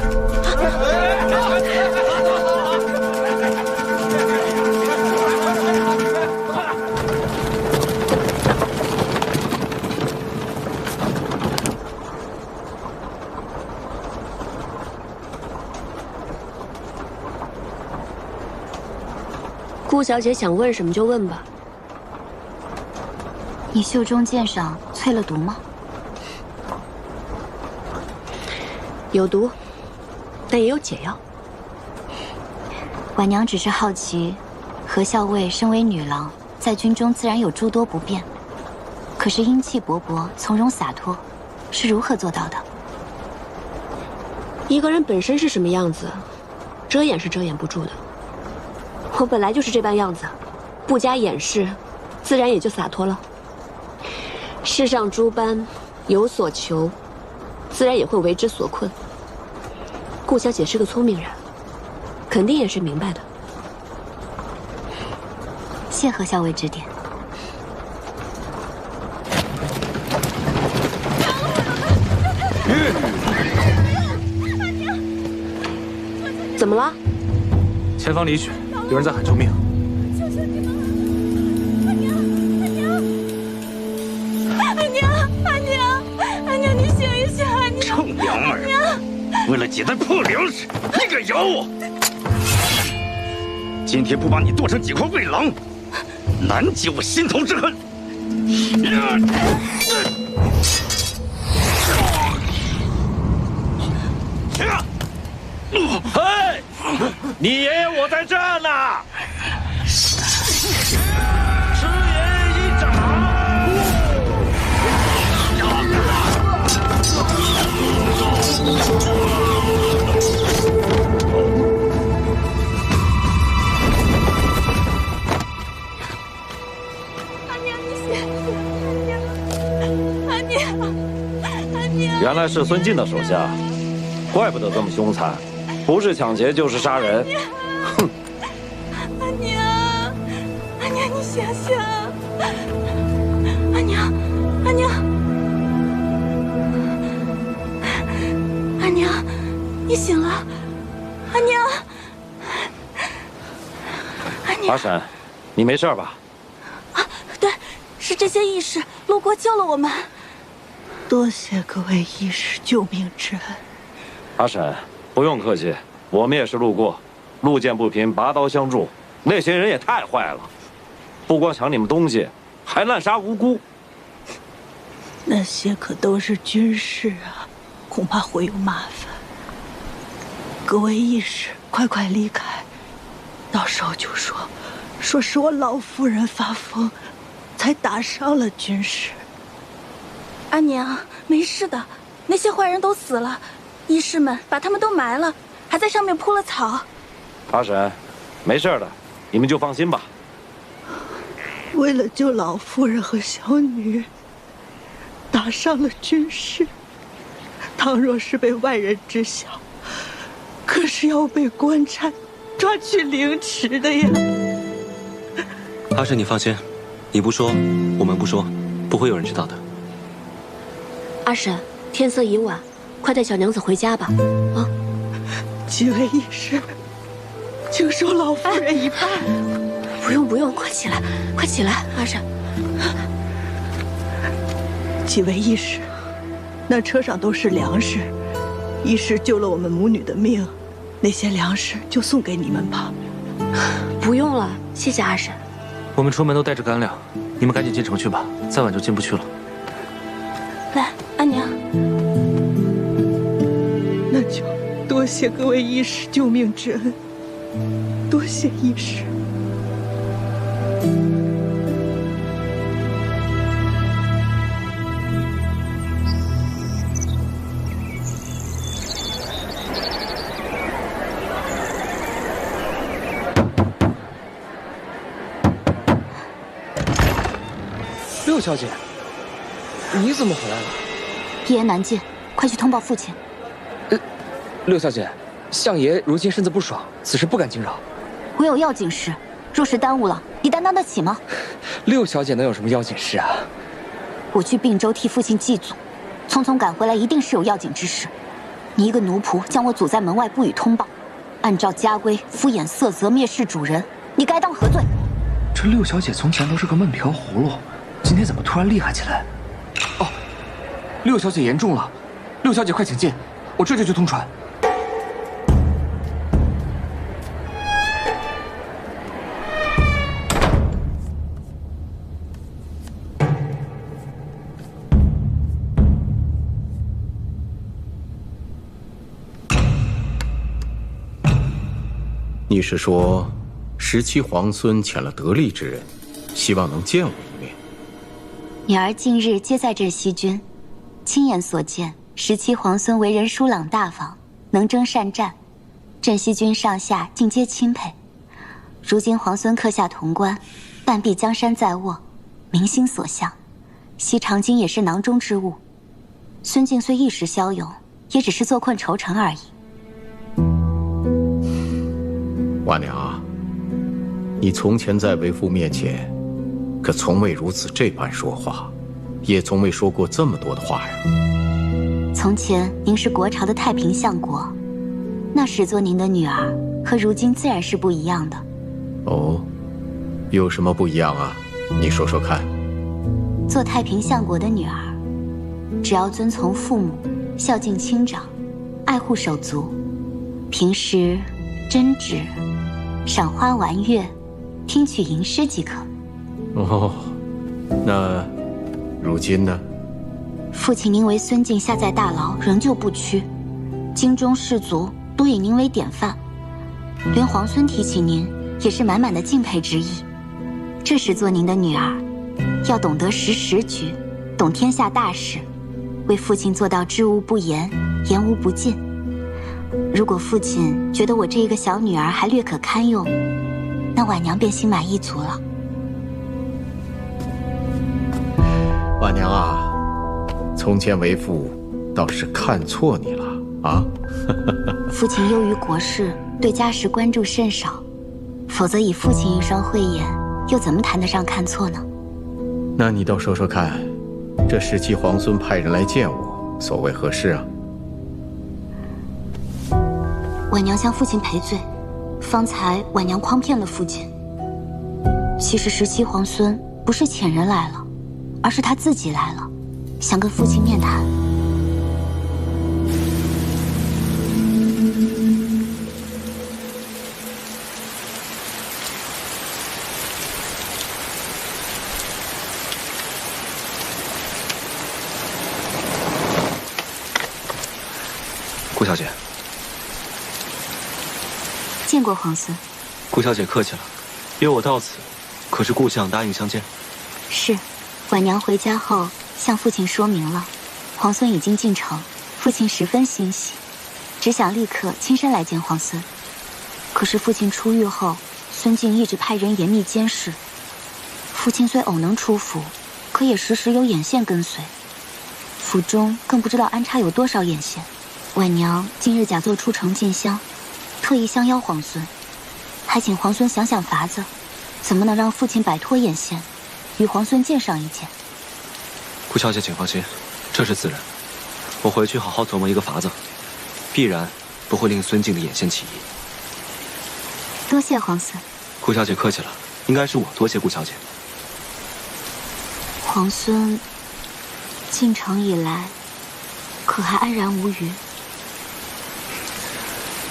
顾小姐想问什么就问吧。你袖中剑上淬了毒吗？有毒，但也有解药。婉娘只是好奇，何校尉身为女郎，在军中自然有诸多不便，可是英气勃勃、从容洒脱，是如何做到的？一个人本身是什么样子，遮掩是遮掩不住的。我本来就是这般样子，不加掩饰，自然也就洒脱了。世上诸般有所求，自然也会为之所困。顾小姐是个聪明人，肯定也是明白的。谢何校尉指点。怎么了？前方李雪，有人在喊救命！求求你们了，阿娘，阿娘，阿娘，你醒一醒，阿娘！臭娘们儿，为了几袋破粮食，你敢咬我？今天不把你剁成几块喂狼，难解我心头之恨！嘿，你爷爷我在这呢！吃爷一掌！阿娘，你醒醒！阿娘，阿娘！原来是孙敬的手下，怪不得这么凶残。不是抢劫就是杀人，哼！阿娘，阿娘，你醒醒！阿娘，阿娘，阿娘，你醒了！阿娘，阿娘，阿婶，你没事吧？啊，对，是这些义士路过救了我们。多谢各位义士救命之恩。阿婶。不用客气，我们也是路过，路见不平拔刀相助。那些人也太坏了，不光抢你们东西，还滥杀无辜。那些可都是军士啊，恐怕会有麻烦。各位义士，快快离开，到时候就说说是我老夫人发疯，才打伤了军师。阿娘，没事的，那些坏人都死了，义士们把他们都埋了，还在上面铺了草。阿婶，没事的，你们就放心吧。为了救老夫人和小女，打伤了军师。倘若是被外人知晓，可是要被官差抓去凌迟的呀。阿婶，你放心，你不说，我们不说，不会有人知道的。阿婶，天色已晚，快带小娘子回家吧。啊！几位义士，请收老夫人一半。不用不用，快起来，快起来，阿婶。几位义士，那车上都是粮食，义士救了我们母女的命，那些粮食就送给你们吧。不用了，谢谢阿婶。我们出门都带着干粮，你们赶紧进城去吧，再晚就进不去了。来，阿娘。那就多谢各位义士救命之恩，多谢义士。六小姐，你怎么回来了？一言难尽，快去通报父亲。六小姐，相爷如今身子不爽，此事不敢惊扰。我有要紧事，若是耽误了，你担当得起吗？六小姐能有什么要紧事啊？我去并州替父亲祭祖，匆匆赶回来，一定是有要紧之事。你一个奴仆将我阻在门外，不予通报，按照家规敷衍色泽，蔑视主人，你该当何罪？这六小姐从前都是个闷瓢葫芦，今天怎么突然厉害起来？哦，六小姐言重了，六小姐快请进，我这就去通传。你是说，17皇孙遣了得力之人，希望能见我一面？女儿近日皆在镇西军，亲眼所见，17皇孙为人疏朗大方，能征善战，镇西军上下尽皆钦佩。如今皇孙克下潼关，半壁江山在握，民心所向，西长京也是囊中之物。孙敬虽一时骁勇，也只是坐困愁城而已。婉娘啊，你从前在为父面前，可从未如此这般说话，也从未说过这么多的话呀。从前您是国朝的太平相国，那时做您的女儿，和如今自然是不一样的。哦，有什么不一样啊？你说说看。做太平相国的女儿，只要遵从父母，孝敬亲长，爱护手足，平时针指赏花玩月，听取吟诗即可。哦，那如今呢？父亲您为孙敬下在大牢，仍旧不屈，京中士族多以您为典范，连皇孙提起您，也是满满的敬佩之意。这时做您的女儿，要懂得识时局，懂天下大事，为父亲做到知无不言，言无不尽。如果父亲觉得我这一个小女儿还略可堪用，那婉娘便心满意足了。婉娘啊，从前为父倒是看错你了啊！父亲忧于国事，对家事关注甚少，否则以父亲一双慧眼，又怎么谈得上看错呢？那你倒说说看，这17皇孙派人来见我，所谓何事啊？婉娘向父亲赔罪，方才婉娘诓骗了父亲。其实17皇孙不是遣人来了，而是他自己来了，想跟父亲面谈。顾小姐。见过皇孙。顾小姐客气了，约我到此，可是故相答应相见？是，婉娘回家后向父亲说明了，皇孙已经进城，父亲十分欣喜，只想立刻亲身来见皇孙。可是父亲出狱后，孙敬一直派人严密监视。父亲虽偶能出府，可也时时有眼线跟随，府中更不知道安插有多少眼线。婉娘今日假作出城进香，特意相邀皇孙，还请皇孙想想法子，怎么能让父亲摆脱眼线，与皇孙见上一见。顾小姐请放心，这是自然。我回去好好琢磨一个法子，必然不会令孙敬的眼线起疑。多谢皇孙。顾小姐客气了，应该是我多谢顾小姐。皇孙进城以来，可还安然无虞？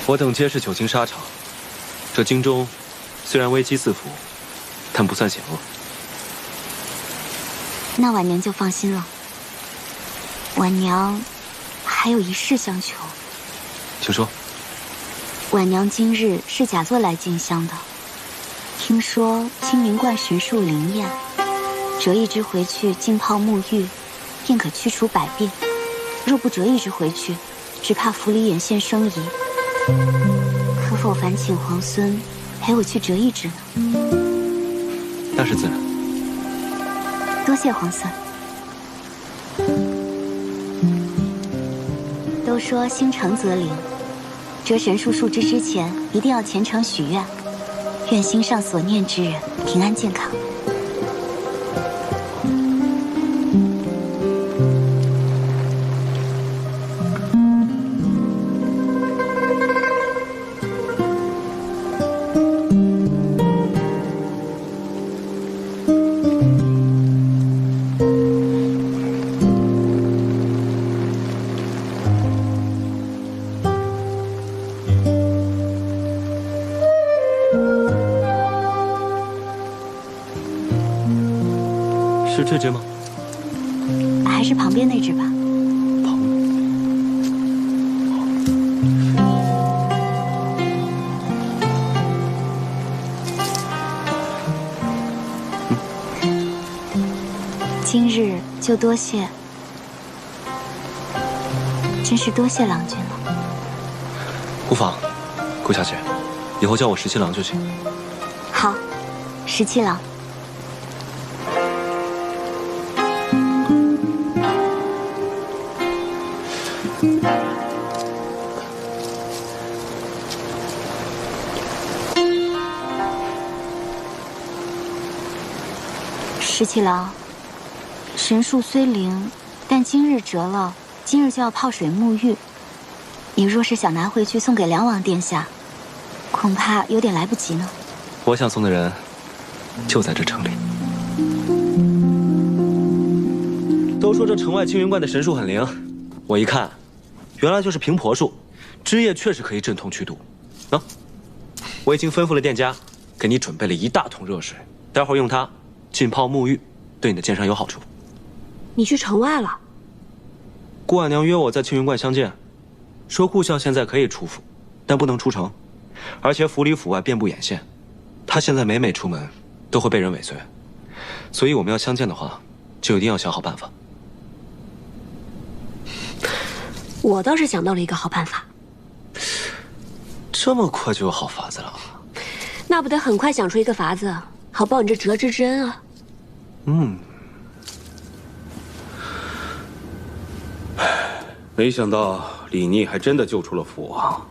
我等皆是久经沙场，这京中虽然危机四伏，但不算险恶。那婉娘就放心了。婉娘还有一事相求。请说。婉娘今日是假作来进香的，听说青云观神树灵验，折一枝回去浸泡沐浴，便可去除百病。若不折一枝回去，只怕府里眼线生疑。可否烦请皇孙陪我去折一枝呢？那是自然。多谢皇孙。都说心诚则灵，折神树树枝之前，一定要虔诚许愿，愿心上所念之人平安健康。是这只吗？还是旁边那只吧。今日就多谢，真是多谢郎君了。无妨，顾小姐，以后叫我17郎就行。好，17郎。17郎，神树虽灵，但今日折了，今日就要泡水沐浴。你若是想拿回去送给梁王殿下，恐怕有点来不及呢。我想送的人就在这城里。都说这城外青云观的神树很灵，我一看，原来就是平婆树，枝叶确实可以镇痛祛毒。啊，我已经吩咐了店家，给你准备了一大桶热水，待会儿用它浸泡沐浴，对你的剑伤有好处。你去城外了？顾婉娘约我在青云观相见，说顾相现在可以出府，但不能出城，而且府里府外遍布眼线，他现在每出门都会被人尾随，所以我们要相见的话，就一定要想好办法。我倒是想到了一个好办法。这么快就有好法子了？那不得很快想出一个法子，好报你这折枝之恩啊！没想到李逆还真的救出了父王。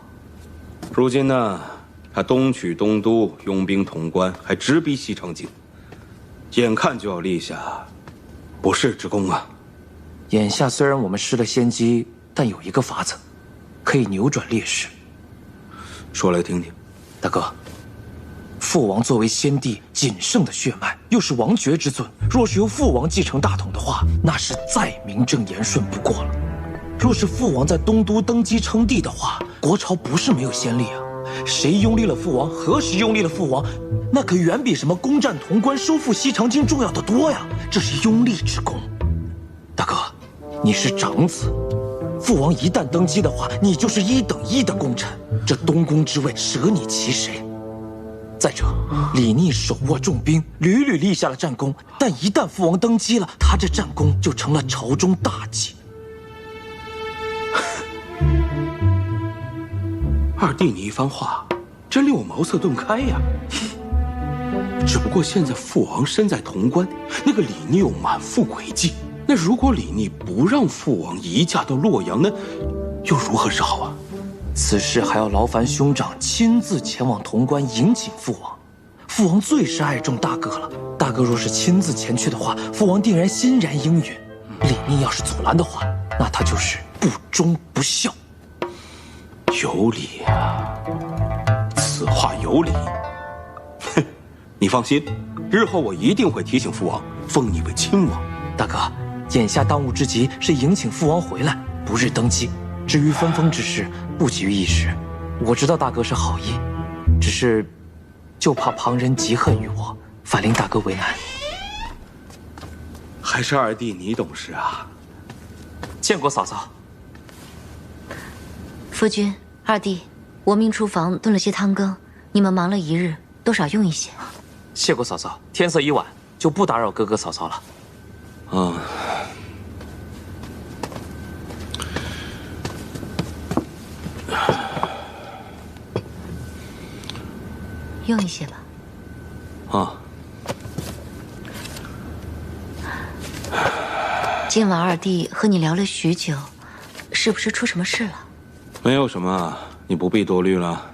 如今呢，他东取东都，拥兵潼关，还直逼西城境，眼看就要立下不世之功啊！眼下虽然我们失了先机，但有一个法子，可以扭转劣势。说来听听。大哥，父王作为先帝仅剩的血脉，又是王爵之尊，若是由父王继承大统的话，那是再名正言顺不过了。若是父王在东都登基称帝的话，国朝不是没有先例啊。谁拥立了父王，何时拥立了父王，那可远比什么攻占潼关、收复西长京重要的多呀。这是拥立之功。大哥，你是长子，父王一旦登基的话，你就是1等1的功臣，这东宫之位舍你其谁？再者，李逆手握重兵，屡屡立下了战功，但一旦父王登基了，他这战功就成了朝中大忌。二弟，你一番话，真令我茅塞顿开呀。只不过现在父王身在潼关，那个李逆又满腹诡计。那如果李逆不让父王移驾到洛阳，那又如何是好啊？此事还要劳烦兄长亲自前往潼关迎请父王。父王最是爱重大哥了，大哥若是亲自前去的话，父王定然欣然应允。李逆要是阻拦的话，那他就是不忠不孝。有理啊，此话有理。哼，你放心，日后我一定会提醒父王，封你为亲王。大哥，眼下当务之急是迎请父王回来，不日登基。至于分封之事，不急于一时。我知道大哥是好意，只是就怕旁人嫉恨于我，反令大哥为难。还是二弟你懂事啊。见过嫂嫂。夫君。二弟，我命厨房炖了些汤羹，你们忙了一日，多少用一些。谢过嫂嫂，天色已晚，就不打扰哥哥嫂嫂了。啊，用一些吧。啊，今晚二弟和你聊了许久，是不是出什么事了？没有什么，你不必多虑了。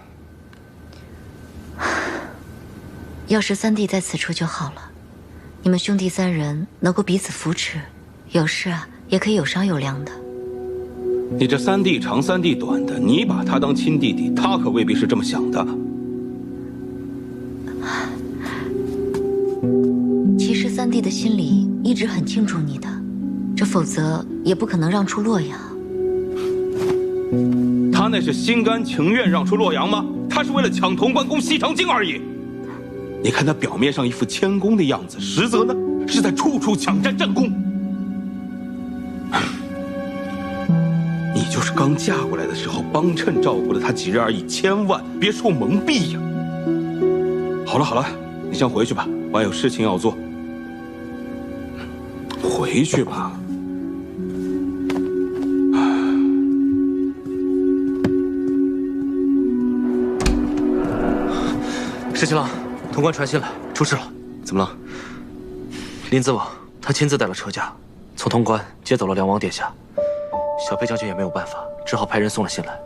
要是三弟在此处就好了，你们兄弟三人能够彼此扶持，有事啊也可以有商有量的。你这三弟长三弟短的，你把他当亲弟弟，他可未必是这么想的。其实三弟的心里一直很敬重你的，这否则也不可能让出洛阳。他那是心甘情愿让出洛阳吗？他是为了抢潼关攻西长京而已。你看他表面上一副谦恭的样子，实则呢是在处处抢占战功。你就是刚嫁过来的时候帮衬照顾了他几日而已，千万别受蒙蔽呀。好了好了，你先回去吧，我还有事情要做。回去吧。石七郎，潼关传信来，出事了。怎么了？林子王他亲自带了车驾，从潼关接走了梁王殿下。小裴将军也没有办法，只好派人送了信来。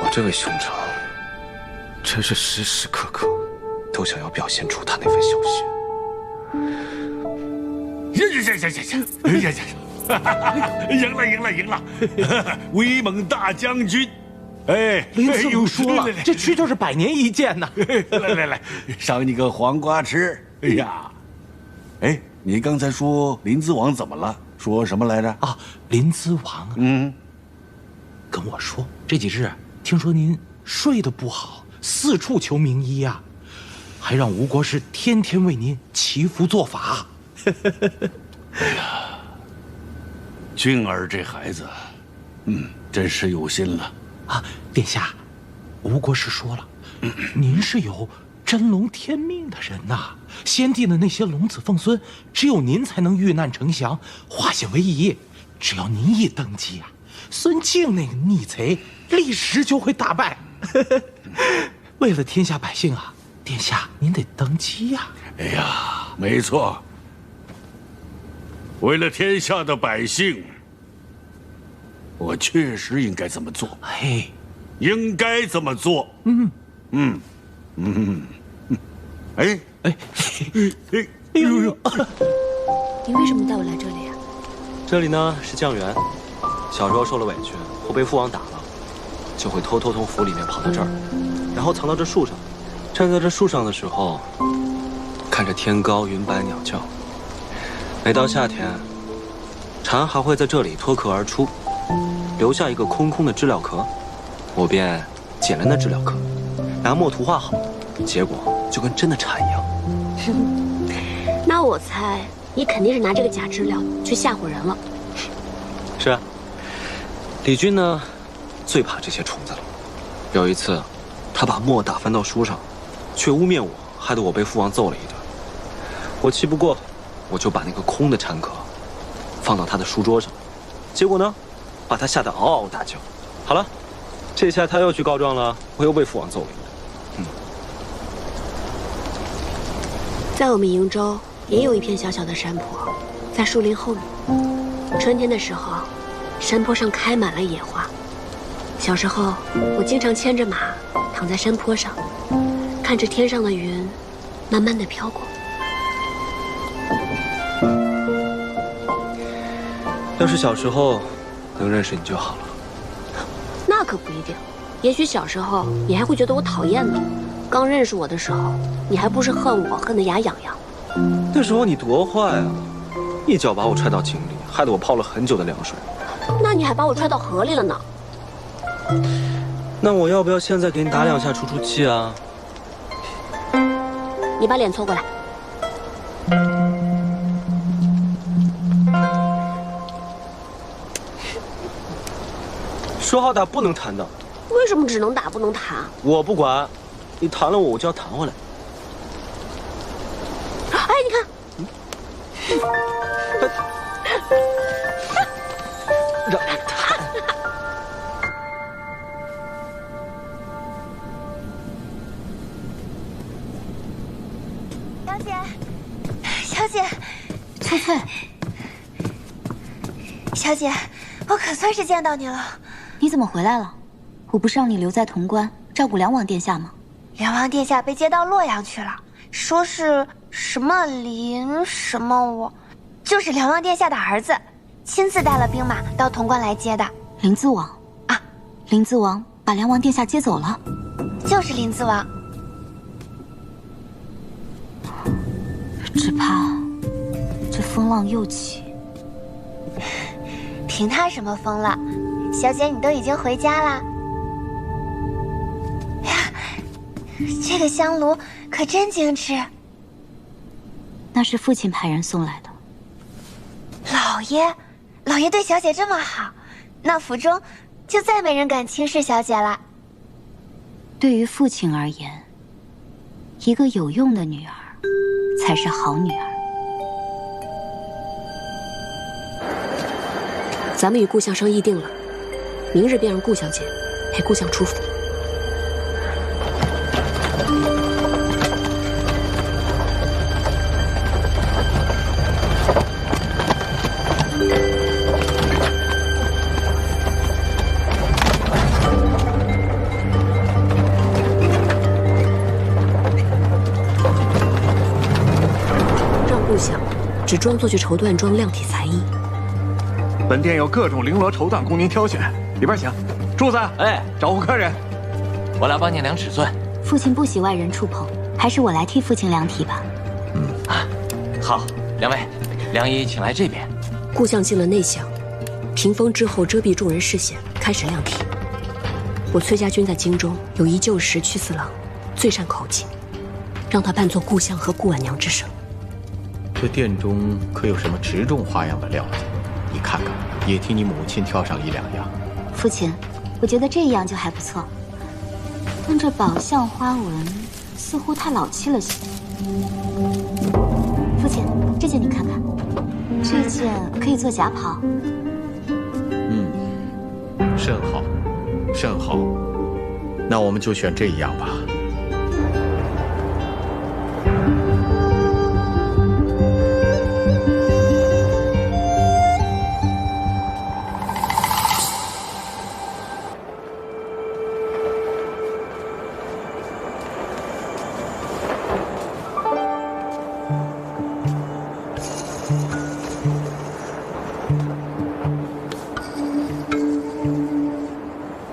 我这位兄长，真是时时刻刻都想要表现出他那份小心。赢了！威猛大将军。哎，林子武说了，这区就是100年一见呐！来，赏你个黄瓜吃！哎呀，哎，你刚才说林子王怎么了？说什么来着？啊，林子王，跟我说这几日听说您睡得不好，四处求名医呀，还让吴国师天天为您祈福做法。哎呀，俊儿这孩子，真是有心了。啊，殿下，吴国师说了，您是有真龙天命的人呐。先帝的那些龙子凤孙，只有您才能遇难成祥，化险为夷。只要您一登基啊，孙敬那个逆贼立时就会大败。为了天下百姓啊，殿下您得登基呀。哎呀，没错，为了天下的百姓。我确实应该这么做，应该这么做。哎，你为什么带我来这里啊？这里呢是酱园，小时候受了委屈，后被父王打了，就会偷偷从府里面跑到这儿，然后藏到这树上。站在这树上的时候，看着天高云白鸟叫。每到夏天，蝉还会在这里脱壳而出。留下一个空空的知了壳，我便捡了那知了壳，拿墨涂画好，结果就跟真的蝉一样。那我猜你肯定是拿这个假知了去吓唬人了。是啊，李军呢，最怕这些虫子了。有一次，他把墨打翻到书上，却污蔑我，害得我被父王揍了一顿。我气不过，我就把那个空的禅壳放到他的书桌上，结果呢，把他吓得嗷嗷大叫。好了，这下他又去告状了，我又被父王揍了一顿。在我们瀛州也有一片小小的山坡，在树林后面。春天的时候，山坡上开满了野花。小时候，我经常牵着马躺在山坡上，看着天上的云慢慢地飘过。要是小时候能认识你就好了。那可不一定，也许小时候你还会觉得我讨厌呢。刚认识我的时候，你还不是恨我恨得牙痒痒。那时候你多坏啊！一脚把我踹到井里，害得我泡了很久的凉水。那你还把我踹到河里了呢。那我要不要现在给你打2下出出气啊？你把脸凑过来。说好打不能弹的。为什么只能打不能弹？我不管，你弹了我就要弹回来。哎，你看。让你弹。小姐，小姐，翠翠，小姐，我可算是见到你了。你怎么回来了？我不是让你留在潼关照顾梁王殿下吗？梁王殿下被接到洛阳去了，说是什么林什么我，就是梁王殿下的儿子，亲自带了兵马到潼关来接的。林子王啊，林子王把梁王殿下接走了。就是林子王。只怕这风浪又起。凭他什么风浪？小姐，你都已经回家啦。呀，这个香炉可真精致。那是父亲派人送来的。老爷对小姐这么好，那府中就再没人敢轻视小姐了。对于父亲而言，一个有用的女儿才是好女儿。咱们与顾相商议定了，明日便让顾小姐陪顾相出府。让顾相只装作去绸缎庄量体裁衣。本店有各种绫罗绸缎供您挑选，里边请。柱子，哎，招呼客人。我来帮你量尺寸。父亲不喜外人触碰，还是我来替父亲量体吧。好，两位，良医请来这边。顾相进了内厢，屏风之后遮蔽众人视线，开始量体。我崔家军在京中有一旧时屈四郎，最善口技，让他扮作顾相和顾婉娘之声。这店中可有什么直中花样的料子？你看看，也替你母亲挑上1、2样。父亲，我觉得这样就还不错，但这宝相花纹似乎太老气了些。父亲，这件你看看，这件可以做夹袍。甚好，甚好。那我们就选这一样吧。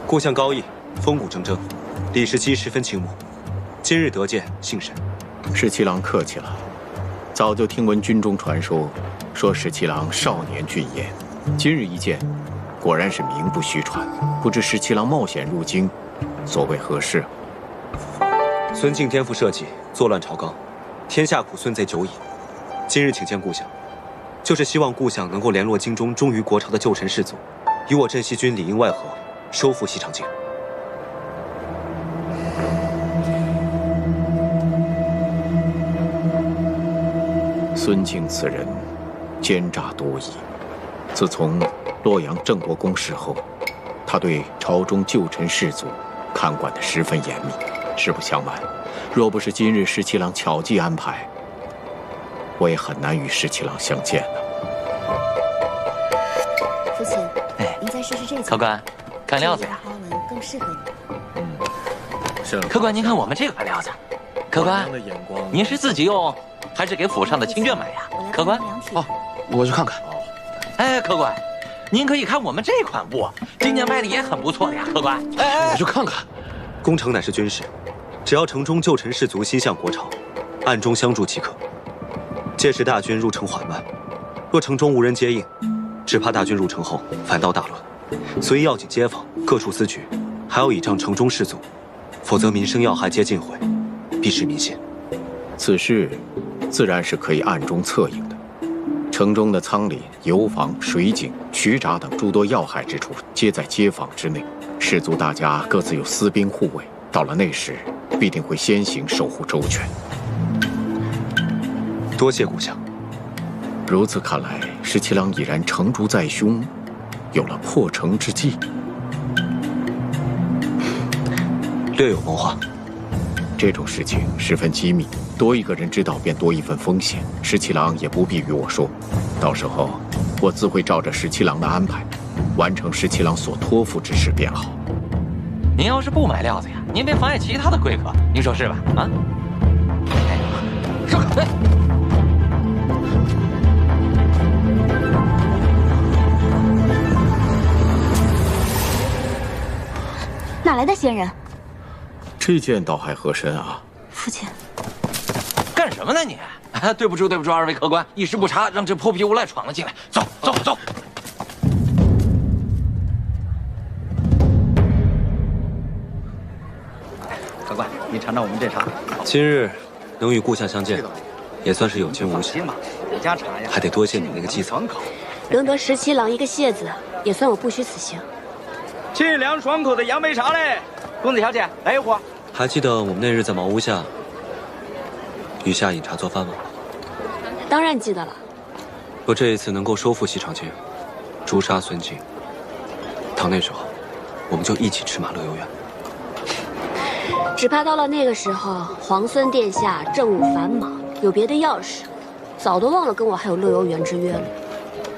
顾相高义，风骨铮铮，李时期十分倾慕。今日得见，幸甚。十七郎客气了，早就听闻军中传说，说十七郎少年俊彦。今日一见，果然是名不虚传。不知十七郎冒险入京，所为何事？孙敬颠覆社稷，作乱朝纲，天下苦孙贼久矣。今日请见顾相，就是希望顾相能够联络京中忠于国朝的旧臣士族，与我镇西军里应外合，收复西长京。孙敬此人奸诈多疑。自从洛阳郑国公事后，他对朝中旧臣士族看管得十分严密。实不相瞒，若不是今日十七郎巧计安排，我也很难与十七郎相见了。父亲，您再试试这件。客官，看料子呀。花纹更适合你。是了。客官，您看我们这款料子。客官，您是自己用，还是给府上的亲眷买呀？客官，哦，我去看看。哎，客官，您可以看我们这款布，今年卖的也很不错的呀。客官，哎，我去看看。攻城乃是军事，只要城中旧臣士族心向国朝，暗中相助即可。届时大军入城缓慢，若城中无人接应，只怕大军入城后反倒大乱。所以要紧街坊各处思局，还要倚仗城中士卒，否则民生要害皆尽毁，必失民心。此事自然是可以暗中策应的。城中的仓廪、油坊、水井、渠闸等诸多要害之处，皆在街坊之内。士卒大家各自有私兵护卫，到了那时，必定会先行守护周全。多谢故乡。如此看来，十七郎已然成竹在胸，有了破城之计。略有谋划。这种事情十分机密，多一个人知道便多一份风险。十七郎也不必与我说，到时候我自会照着十七郎的安排，完成十七郎所托付之事便好。您要是不买料子呀，您别妨碍其他的贵客，您说是吧？啊？收口！哪来的仙人？这件倒还合身啊。父亲，干什么呢你？对不住，对不住，二位客官，一时不察，让这泼皮无赖闯了进来。走，走，走。客官，您尝尝我们这茶。今日能与故乡相见，也算是有惊无险。我家茶呀，还得多谢你那个计策。能得17郎一个谢字，也算我不虚此行。清凉爽口的杨梅茶嘞，公子小姐来一壶。还记得我们那日在茅屋下与下饮茶做饭吗？当然记得了。若这一次能够收复西长京，诛杀孙敬，到那时候，我们就一起吃马乐游园。只怕到了那个时候，皇孙殿下政务繁忙，有别的要事，早都忘了跟我还有乐游园之约了。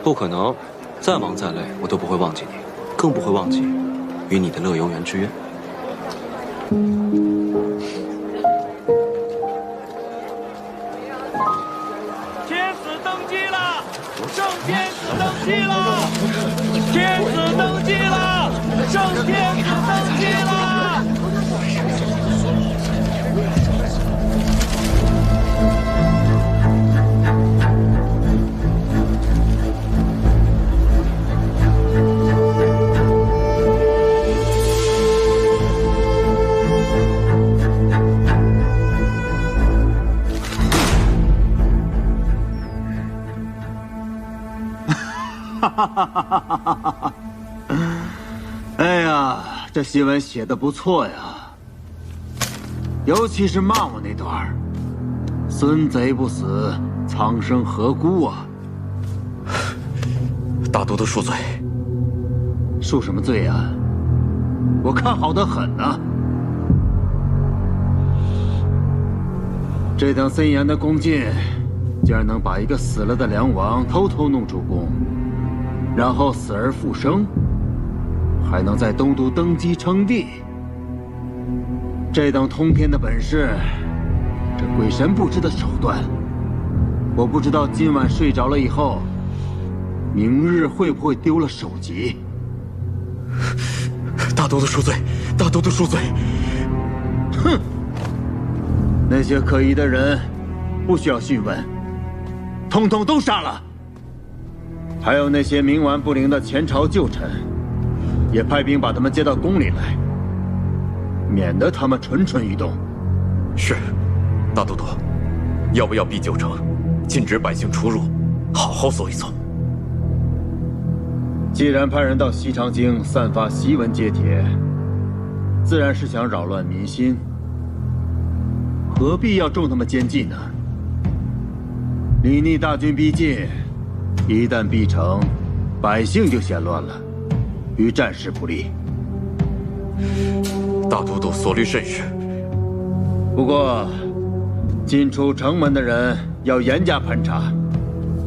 不可能，再忙再累，我都不会忘记你，更不会忘记与你的乐游园之约。天子登基了，圣天子登基了，天子登基了，圣天子登基了。哎呀，这新闻写得不错呀，尤其是骂我那段儿，孙贼不死，苍生何辜啊！大都督恕罪。恕什么罪呀？我看好得很呐。这等森严的弓箭，竟然能把一个死了的梁王偷偷弄出宫，然后死而复生，还能在东都登基称帝。这等通天的本事，这鬼神不知的手段，我不知道今晚睡着了以后，明日会不会丢了首级。大都督恕罪，大都督恕罪。哼！那些可疑的人，不需要讯问，统统都杀了。还有那些冥顽不灵的前朝旧臣，也派兵把他们接到宫里来，免得他们蠢蠢欲动。是，大都督，要不要闭九城，禁止百姓出入，好好搜一搜？既然派人到西长京散发檄文揭帖，自然是想扰乱民心，何必要中他们奸计呢？李逆大军逼近，一旦逼城，百姓就嫌乱了，与战事不利。大都督所虑甚是。不过，进出城门的人要严加盘查，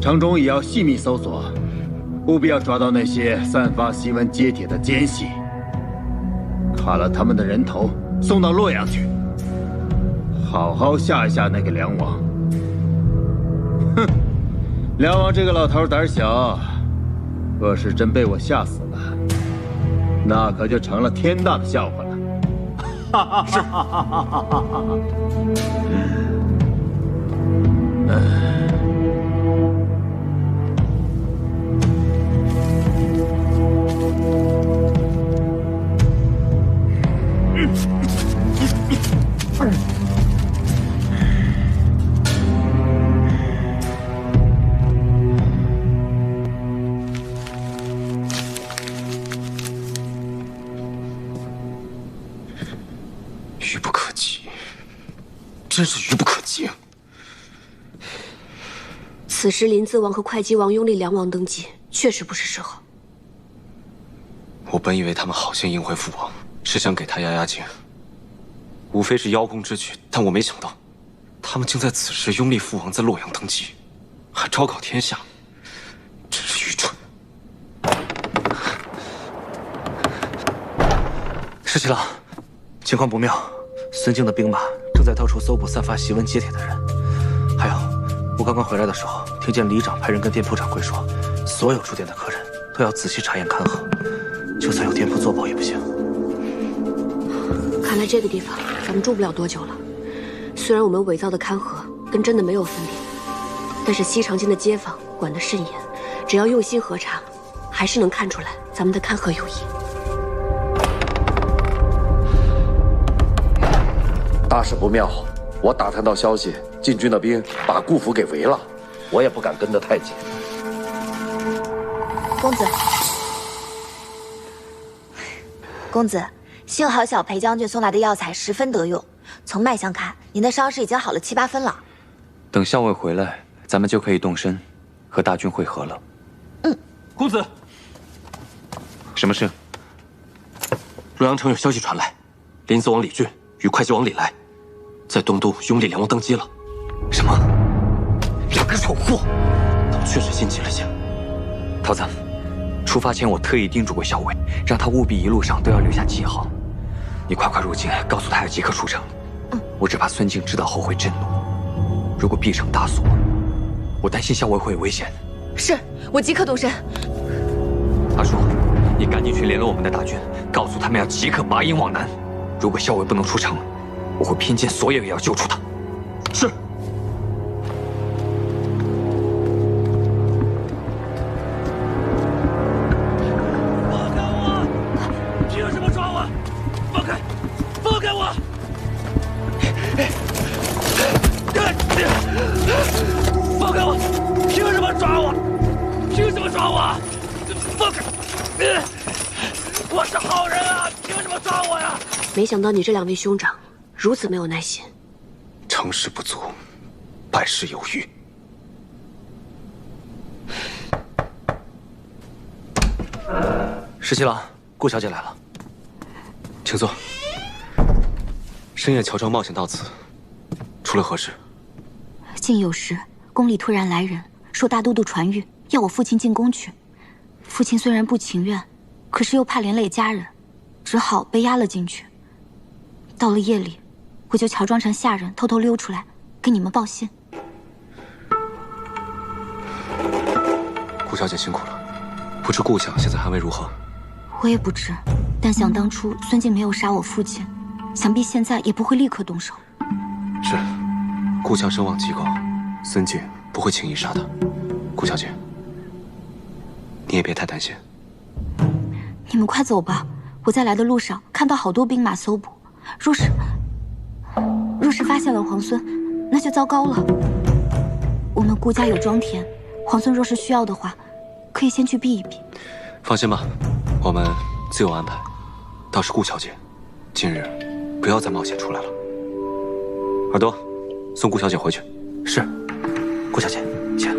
城中也要细密搜索，务必要抓到那些散发檄文揭帖的奸细，砍了他们的人头，送到洛阳去，好好吓一吓那个梁王。哼，梁王这个老头胆小，若是真被我吓死了，那可就成了天大的笑话了。是。愚不可及，真是愚不可及。此时临淄王和会稽王拥立梁王登基，确实不是时候。我本以为他们好心迎回父王，是想给他压压惊，无非是邀功之举，但我没想到，他们竟在此时拥立父王在洛阳登基，还昭告天下，真是愚蠢。石七郎，情况不妙，孙敬的兵马正在到处搜捕散发檄文揭帖的人。还有，我刚刚回来的时候，听见里长派人跟店铺掌柜说，所有住店的客人都要仔细查验看河，就算有店铺作保也不行。看来这个地方咱们住不了多久了。虽然我们伪造的看河跟真的没有分别，但是西长津的街坊管得甚严，只要用心核查，还是能看出来咱们的看河有异。大事不妙！我打探到消息，晋军的兵把顾府给围了，我也不敢跟得太紧。公子，幸好小裴将军送来的药材十分得用，从脉象看，您的伤势已经好了7、8分了。等校尉回来，咱们就可以动身，和大军会合了。公子，什么事？洛阳城有消息传来，临淄王李俊与会稽王李来，在东都拥立梁王登基了。什么？两个丑货！他们确实心急了些。桃子，出发前我特意叮嘱过校尉，让他务必一路上都要留下记号。你快快入京，告诉他要即刻出城。我只怕孙敬知道后会震怒。如果闭城大锁，我担心校尉会有危险。是，我即刻动身。阿叔，你赶紧去联络我们的大军，告诉他们要即刻拔营往南。如果校尉不能出城，我会拼尽所有也要救出他。是。放开我！凭什么抓我？放开！放开我！放开我！凭什么抓我？凭什么抓我？放开！我是好人啊！凭什么抓我呀？没想到你这两位兄长如此没有耐心，成事不足，败事有余。石七郎，顾小姐来了，请坐。深夜乔装冒险到此，出了何事？竟有时宫里突然来人，说大都督传谕要我父亲进宫去。父亲虽然不情愿，可是又怕连累家人，只好被押了进去。到了夜里，我就乔装成下人，偷偷溜出来，给你们报信。顾小姐辛苦了，不知顾相现在安危如何？我也不知，但想当初孙敬没有杀我父亲，想必现在也不会立刻动手。是，顾相声望极高，孙敬不会轻易杀他。顾小姐，你也别太担心。你们快走吧，我在来的路上看到好多兵马搜捕，若是发现了皇孙，那就糟糕了。我们顾家有庄田，皇孙若是需要的话，可以先去避一避。放心吧，我们自有安排。倒是顾小姐，今日不要再冒险出来了。耳朵，送顾小姐回去。是。顾小姐，请。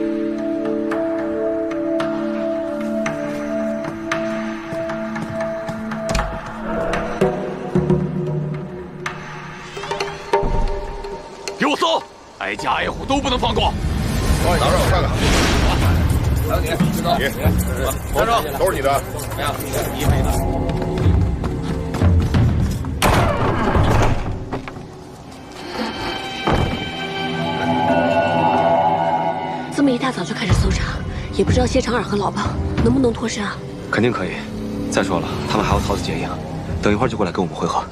给我搜，挨家挨户都不能放过。拿着我看看。还有你，拿着，都是你的。怎么样？你没的。这么一大早就开始搜查，也不知道谢长尔和老鸨能不能脱身啊？肯定可以。再说了，他们还要桃子结营，等一会儿就过来跟我们会合。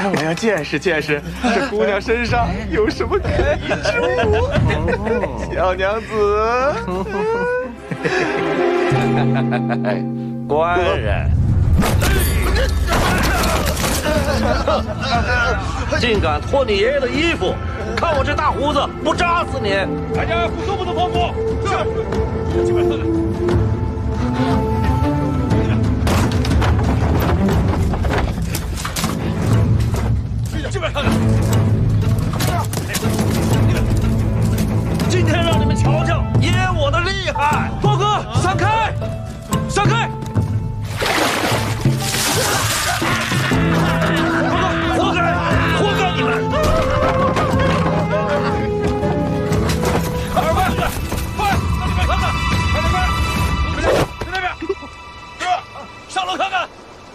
我要见识见识这姑娘身上有什么可疑之物。小娘子，官人，竟敢脱你爷爷的衣服！看我这大胡子，不扎死你！大家互都不能放过！是。进来看看。进来看看。今天让你们瞧瞧爷我的厉害！包哥，闪开！闪开！活该！活该你们！二位，快，让你们看看，快点快！你们去那边，是，上楼看看，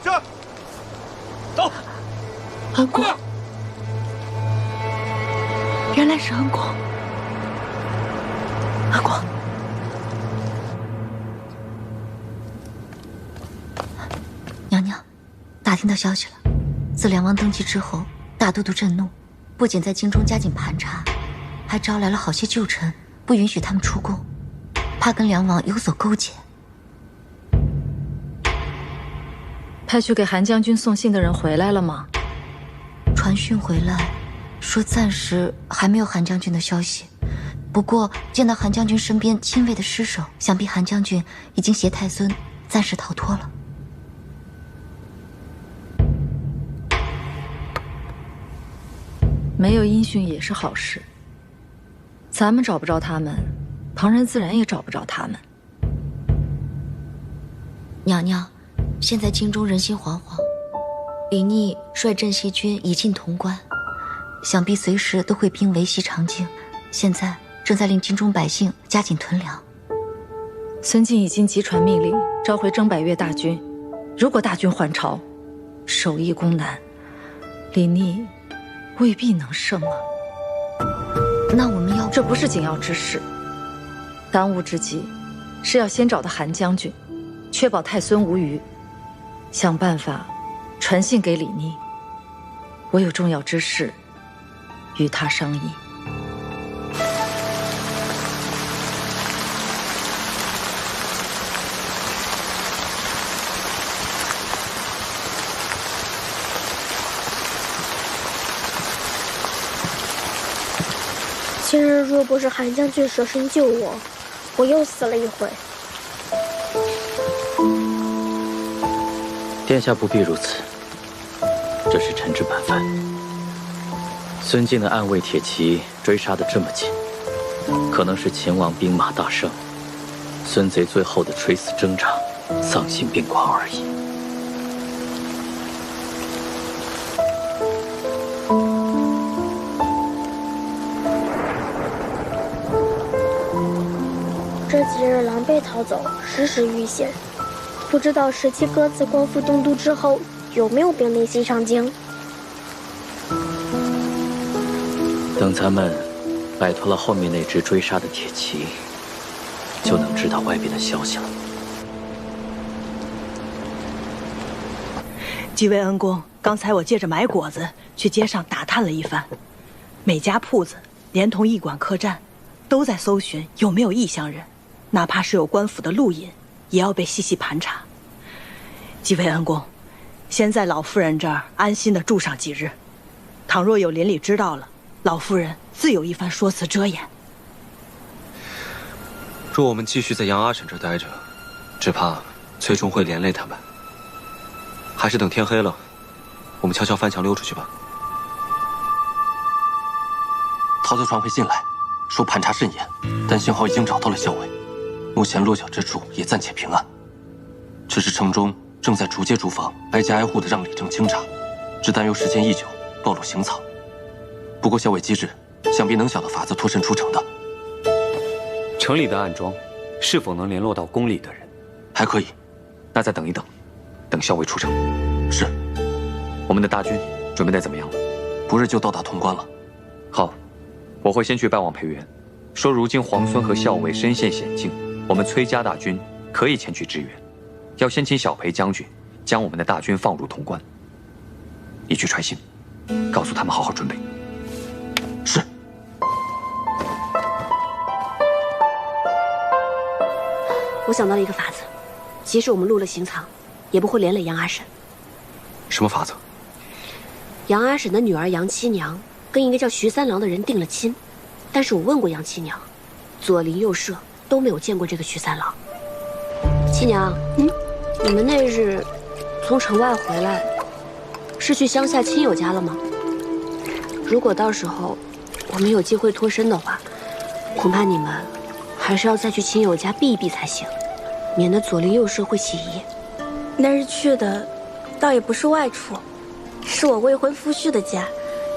是，走。安国，原来是安国。安国，娘娘，打听到消息了。自梁王登基之后，大都督震怒，不仅在京中加紧盘查，还招来了好些旧臣，不允许他们出宫，怕跟梁王有所勾结。派去给韩将军送信的人回来了吗？传讯回来，说暂时还没有韩将军的消息。不过见到韩将军身边亲卫的尸首，想必韩将军已经携太孙暂时逃脱了。没有音讯也是好事。咱们找不着他们，旁人自然也找不着他们。娘娘，现在京中人心惶惶，李逆率镇西军已进潼关，想必随时都会兵围西长京。现在正在令京中百姓加紧囤粮。孙敬已经急传命令，召回征百越大军。如果大军还朝，守义攻南，李逆未必能胜啊。那我们要……这不是紧要之事，当务之急是要先找到韩将军，确保太孙无虞，想办法传信给李逆。我有重要之事与他商议。今日若不是韩将军舍身救我，我又死了一回。殿下不必如此，这是臣之本分。孙敬的暗卫铁骑追杀得这么紧，可能是秦王兵马大胜，孙贼最后的垂死挣扎，丧心病狂而已。这几日狼狈逃走，时时遇险，不知道17哥自光复东都之后有没有兵临西长京。等咱们摆脱了后面那支追杀的铁骑，就能知道外边的消息了。几位恩公，刚才我借着买果子去街上打探了一番，每家铺子连同驿馆客栈都在搜寻有没有异乡人，哪怕是有官府的录引，也要被细细盘查。几位恩公，先在老夫人这儿安心的住上几日，倘若有邻里知道了，老夫人自有一番说辞遮掩。若我们继续在杨阿婶这待着，只怕最终会连累他们。还是等天黑了，我们悄悄翻墙溜出去吧。桃子传回信来，说盘查甚严，但幸好已经找到了校尉，目前落脚之处也暂且平安。只是城中正在逐街逐房、挨家挨户的让李正清查，只担忧时间一久，暴露行藏。不过校尉机智，想必能想到法子脱身出城的。城里的暗桩，是否能联络到宫里的人？还可以。那再等一等，等校尉出城。是。我们的大军准备得怎么样了？不日就到达潼关了。好，我会先去拜望裴元，说如今皇孙和校尉身陷险境，我们崔家大军可以前去支援，要先请小裴将军将我们的大军放入潼关。你去传信，告诉他们好好准备。是。我想到了一个法子，即使我们入了刑藏，也不会连累杨阿婶。什么法子？杨阿婶的女儿杨七娘跟一个叫徐三郎的人定了亲，但是我问过杨七娘，左邻右舍都没有见过这个徐三郎。七娘，你们那日从城外回来，是去乡下亲友家了吗？如果到时候我们有机会脱身的话，恐怕你们还是要再去亲友家避一避才行，免得左邻右舍会起疑。那日去的，倒也不是外出，是我未婚夫婿的家，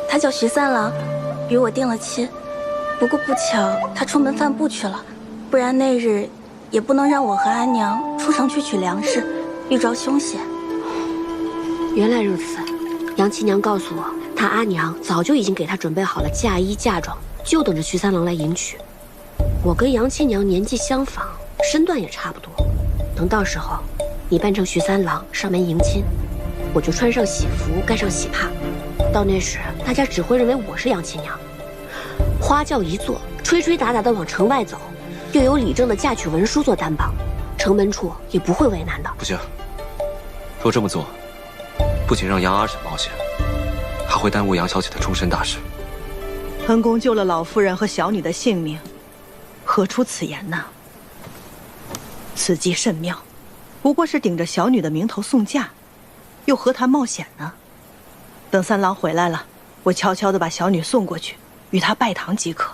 他叫徐三郎，与我定了亲。不过不巧，他出门贩布去了，不然那日也不能让我和阿娘出城去取粮食，遇着凶险。原来如此，杨七娘告诉我，她阿娘早就已经给她准备好了嫁衣嫁妆，就等着徐三郎来迎娶。我跟杨七娘年纪相仿，身段也差不多，等到时候你扮成徐三郎上门迎亲，我就穿上喜服，盖上喜帕。到那时，大家只会认为我是杨七娘。花轿一坐，吹吹打打的往城外走，又有李正的嫁娶文书做担保，城门处也不会为难的。不行，若这么做，不仅让杨阿婶冒险，还会耽误杨小姐的终身大事。恩公救了老夫人和小女的性命，何出此言呢？此计甚妙，不过是顶着小女的名头送嫁，又何谈冒险呢？等三郎回来了，我悄悄地把小女送过去，与他拜堂即可。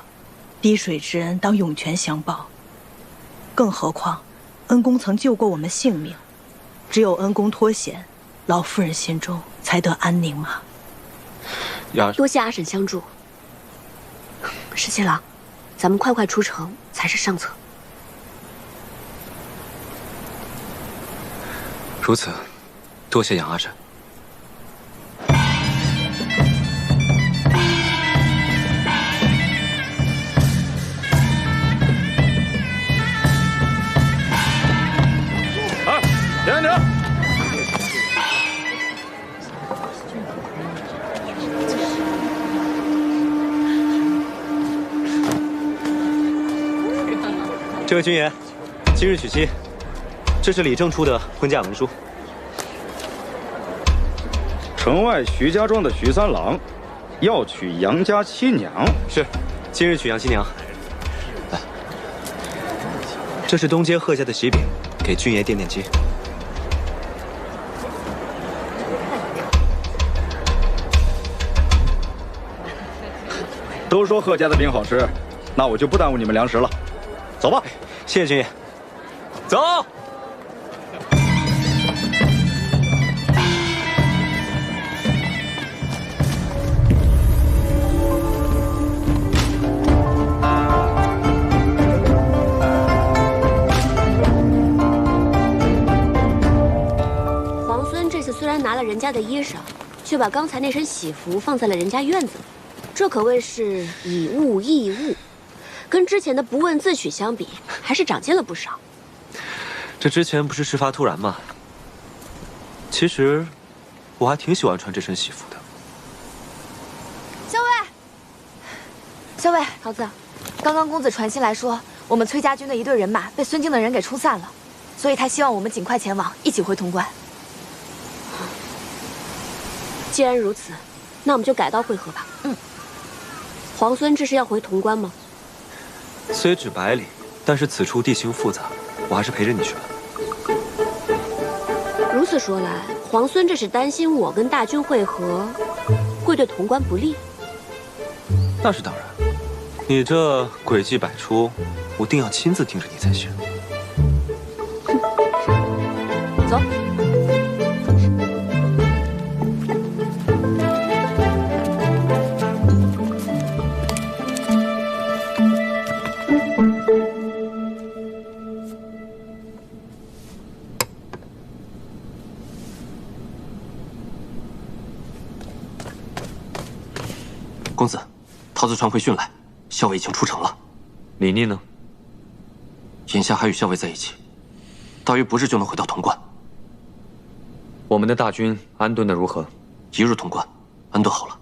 滴水之恩当涌泉相报。更何况，恩公曾救过我们性命，只有恩公脱险，老夫人心中才得安宁嘛。多谢阿婶相助。十七郎，咱们快出城才是上策。如此，多谢杨阿婶。停停！这位军爷，今日娶妻，这是李正出的婚嫁文书。城外徐家庄的徐三郎，要娶杨家七娘。是，今日娶杨七娘。来，这是东街贺家的喜饼，给军爷垫机。都说贺家的饼好吃，那我就不耽误你们粮食了。走吧，谢谢军爷。走。皇孙这次虽然拿了人家的衣裳，却把刚才那身喜服放在了人家院子里，这可谓是以物易物。跟之前的不问自取相比，还是长进了不少。这之前不是事发突然吗？其实，我还挺喜欢穿这身喜服的。校尉，校尉，桃子，刚刚公子传信来说，我们崔家军的一队人马被孙敬的人给冲散了，所以他希望我们尽快前往，一起回潼关。既然如此，那我们就改道会合吧。皇孙这是要回潼关吗？虽只百里，但是此处地形复杂，我还是陪着你去了。如此说来，皇孙这是担心我跟大军会合，会对潼关不利。那是当然。你这诡计百出，我定要亲自盯着你才行。走。公子，桃子传回讯来，校尉已经出城了。李逆呢？眼下还与校尉在一起，大约不日就能回到潼关。我们的大军安顿的如何？一入潼关，安顿好了。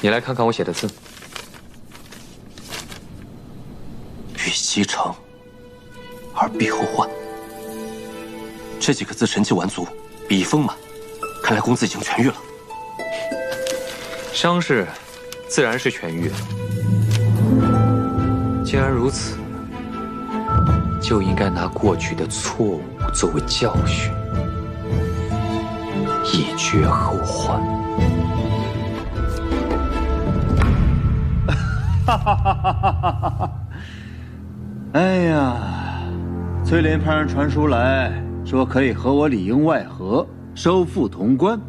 你来看看我写的字。欲西城，而必后患。这几个字神气完足，笔意丰满。看来公子已经痊愈了。伤势自然是痊愈了。既然如此，就应该拿过去的错误作为教训，以绝后患。哈哈哈哈哈！哎呀，崔林派人传书来说，可以和我里应外合。收复潼关，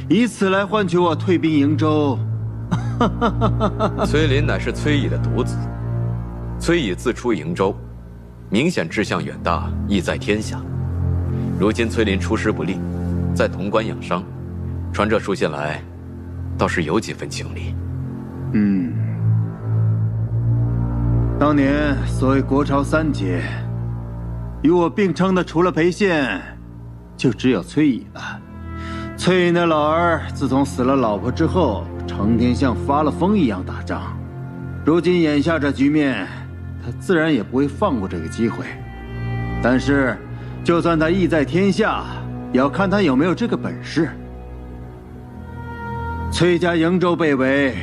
以此来换取我退兵瀛州。崔林乃是崔乙的独子，崔乙自出瀛州，明显志向远大，意在天下。如今崔林出师不利，在潼关养伤，传这书信来，倒是有几分情理。当年所谓国朝三杰，与我并称的除了裴宪，就只有崔乙了。崔乙那老儿自从死了老婆之后，成天像发了疯一样打仗。如今眼下这局面，他自然也不会放过这个机会。但是，就算他意在天下，也要看他有没有这个本事。崔家瀛州被围，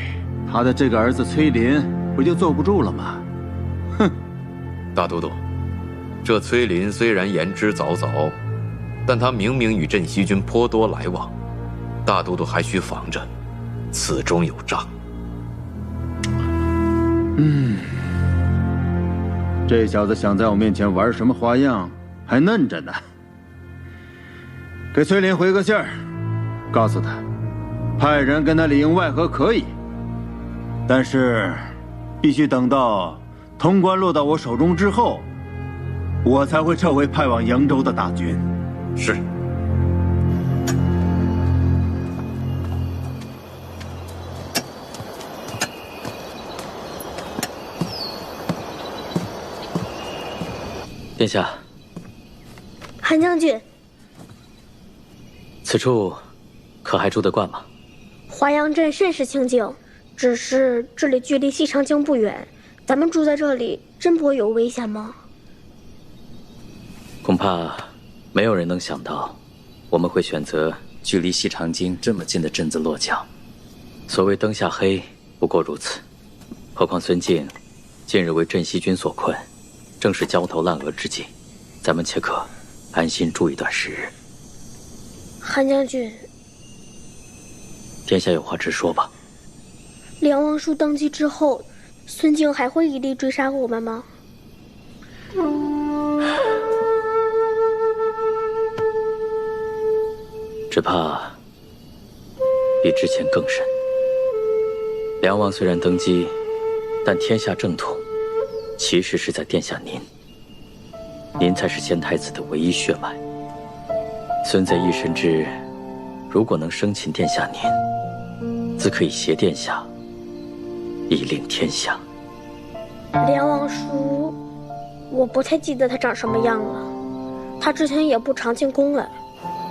他的这个儿子崔林不就坐不住了吗？哼！大都督，这崔林虽然言之凿凿，但他明明与镇西军颇多来往，大都督还需防着，此中有诈。这小子想在我面前玩什么花样，还嫩着呢。给崔林回个信儿，告诉他，派人跟他里应外合可以，但是必须等到潼关落到我手中之后，我才会撤回派往扬州的大军。是。殿下，韩将军，此处可还住得惯吗？华阳镇甚是清静，只是这里距离西长江不远，咱们住在这里真不会有危险吗？恐怕没有人能想到，我们会选择距离西长京这么近的镇子落脚。所谓灯下黑，不过如此。何况孙敬近日为镇西军所困，正是焦头烂额之际，咱们且可安心住一段时日。韩将军，殿下有话直说吧。梁王叔登基之后，孙敬还会一力追杀我们吗？只怕比之前更甚。梁王虽然登基，但天下正统其实是在殿下您。您才是先太子的唯一血脉。孙贼亦深知，如果能生擒殿下您，自可以挟殿下以令天下。梁王叔，我不太记得他长什么样了。他之前也不常进宫来。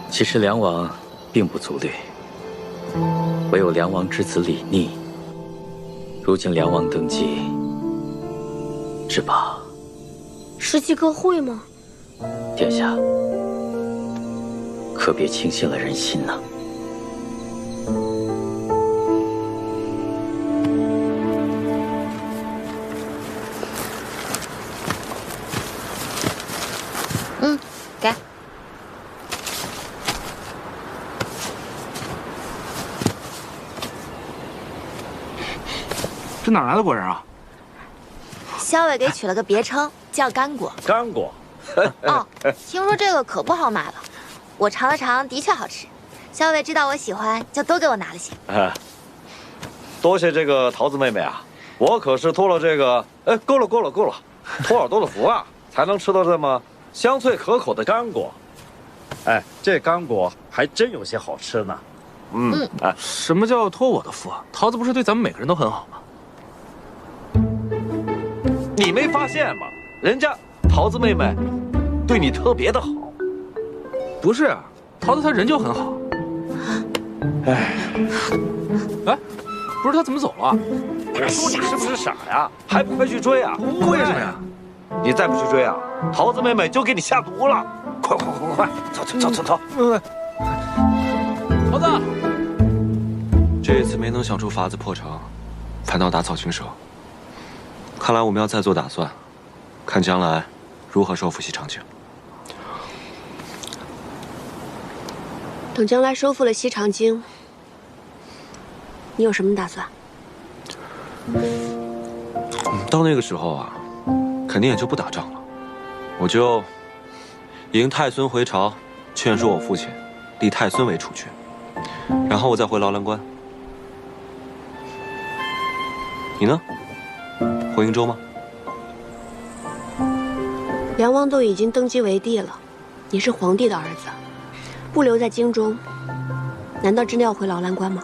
其实梁王并不足虑，唯有梁王之子李逆。如今梁王登基，只怕17个会吗？殿下可别轻信了人心呐。给。这哪来的果仁啊？萧伟给取了个别称，叫干果。干果。哦，听说这个可不好买了，我尝了尝，的确好吃。萧伟知道我喜欢，就多给我拿了些。多谢这个桃子妹妹啊，我可是托了这个，够了，托耳朵的福啊，才能吃到这么香脆可口的干果。哎，这干果还真有些好吃呢。什么叫托我的福啊？桃子不是对咱们每个人都很好吗？你没发现吗？人家桃子妹妹对你特别的好。不是，桃子她人就很好。哎，不是她怎么走了？我说你是不是傻呀？还不快去追啊！为什么呀？你再不去追啊，桃子妹妹就给你下毒了！快，走！桃子，这一次没能想出法子破城，反倒打草惊蛇。看来我们要再做打算，看将来如何收复西长京。等将来收复了西长京，你有什么打算？到那个时候啊，肯定也就不打仗了，我就迎太孙回朝，劝说我父亲立太孙为储君，然后我再回劳兰关。你呢？回瀛州吗？梁王都已经登基为帝了，你是皇帝的儿子，不留在京中，难道真的要回劳兰关吗？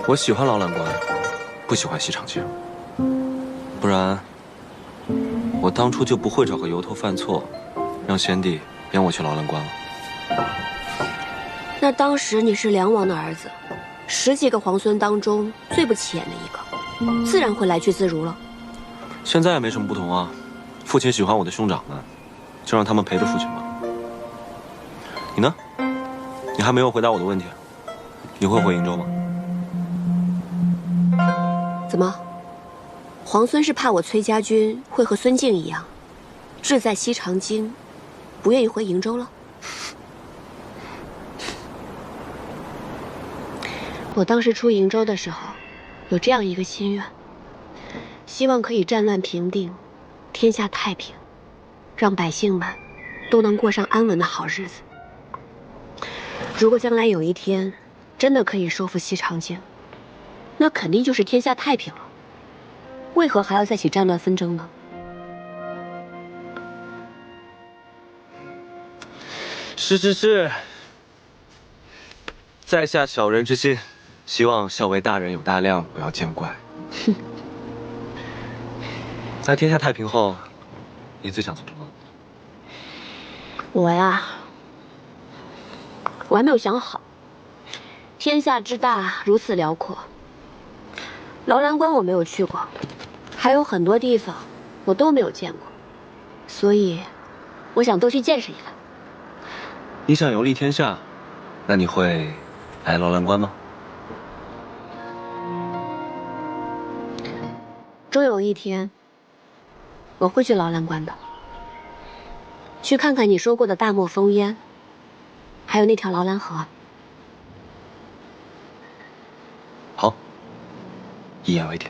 我喜欢劳兰关，不喜欢西长京。不然，我当初就不会找个由头犯错，让先帝贬我去劳兰关了。那当时你是梁王的儿子，10几个皇孙当中最不起眼的一个，自然会来去自如了。现在也没什么不同啊，父亲喜欢我的兄长们，就让他们陪着父亲吧。你呢？你还没有回答我的问题，你会回瀛州吗？怎么？皇孙是怕我崔家军会和孙敬一样，志在西长京，不愿意回瀛州了？我当时出瀛州的时候，有这样一个心愿，希望可以战乱平定，天下太平，让百姓们都能过上安稳的好日子。如果将来有一天真的可以收复西长京，那肯定就是天下太平了。为何还要再起战乱纷争呢？是，在下小人之心，希望校尉大人有大量，不要见怪。在天下太平后，你最想做什么？我呀，我还没有想好。天下之大，如此辽阔，劳兰关我没有去过，还有很多地方我都没有见过，所以我想多去见识一番。你想游历天下，那你会来劳兰关吗？终有一天，我会去劳兰关的，去看看你说过的大漠烽烟，还有那条劳兰河。好，一言为定。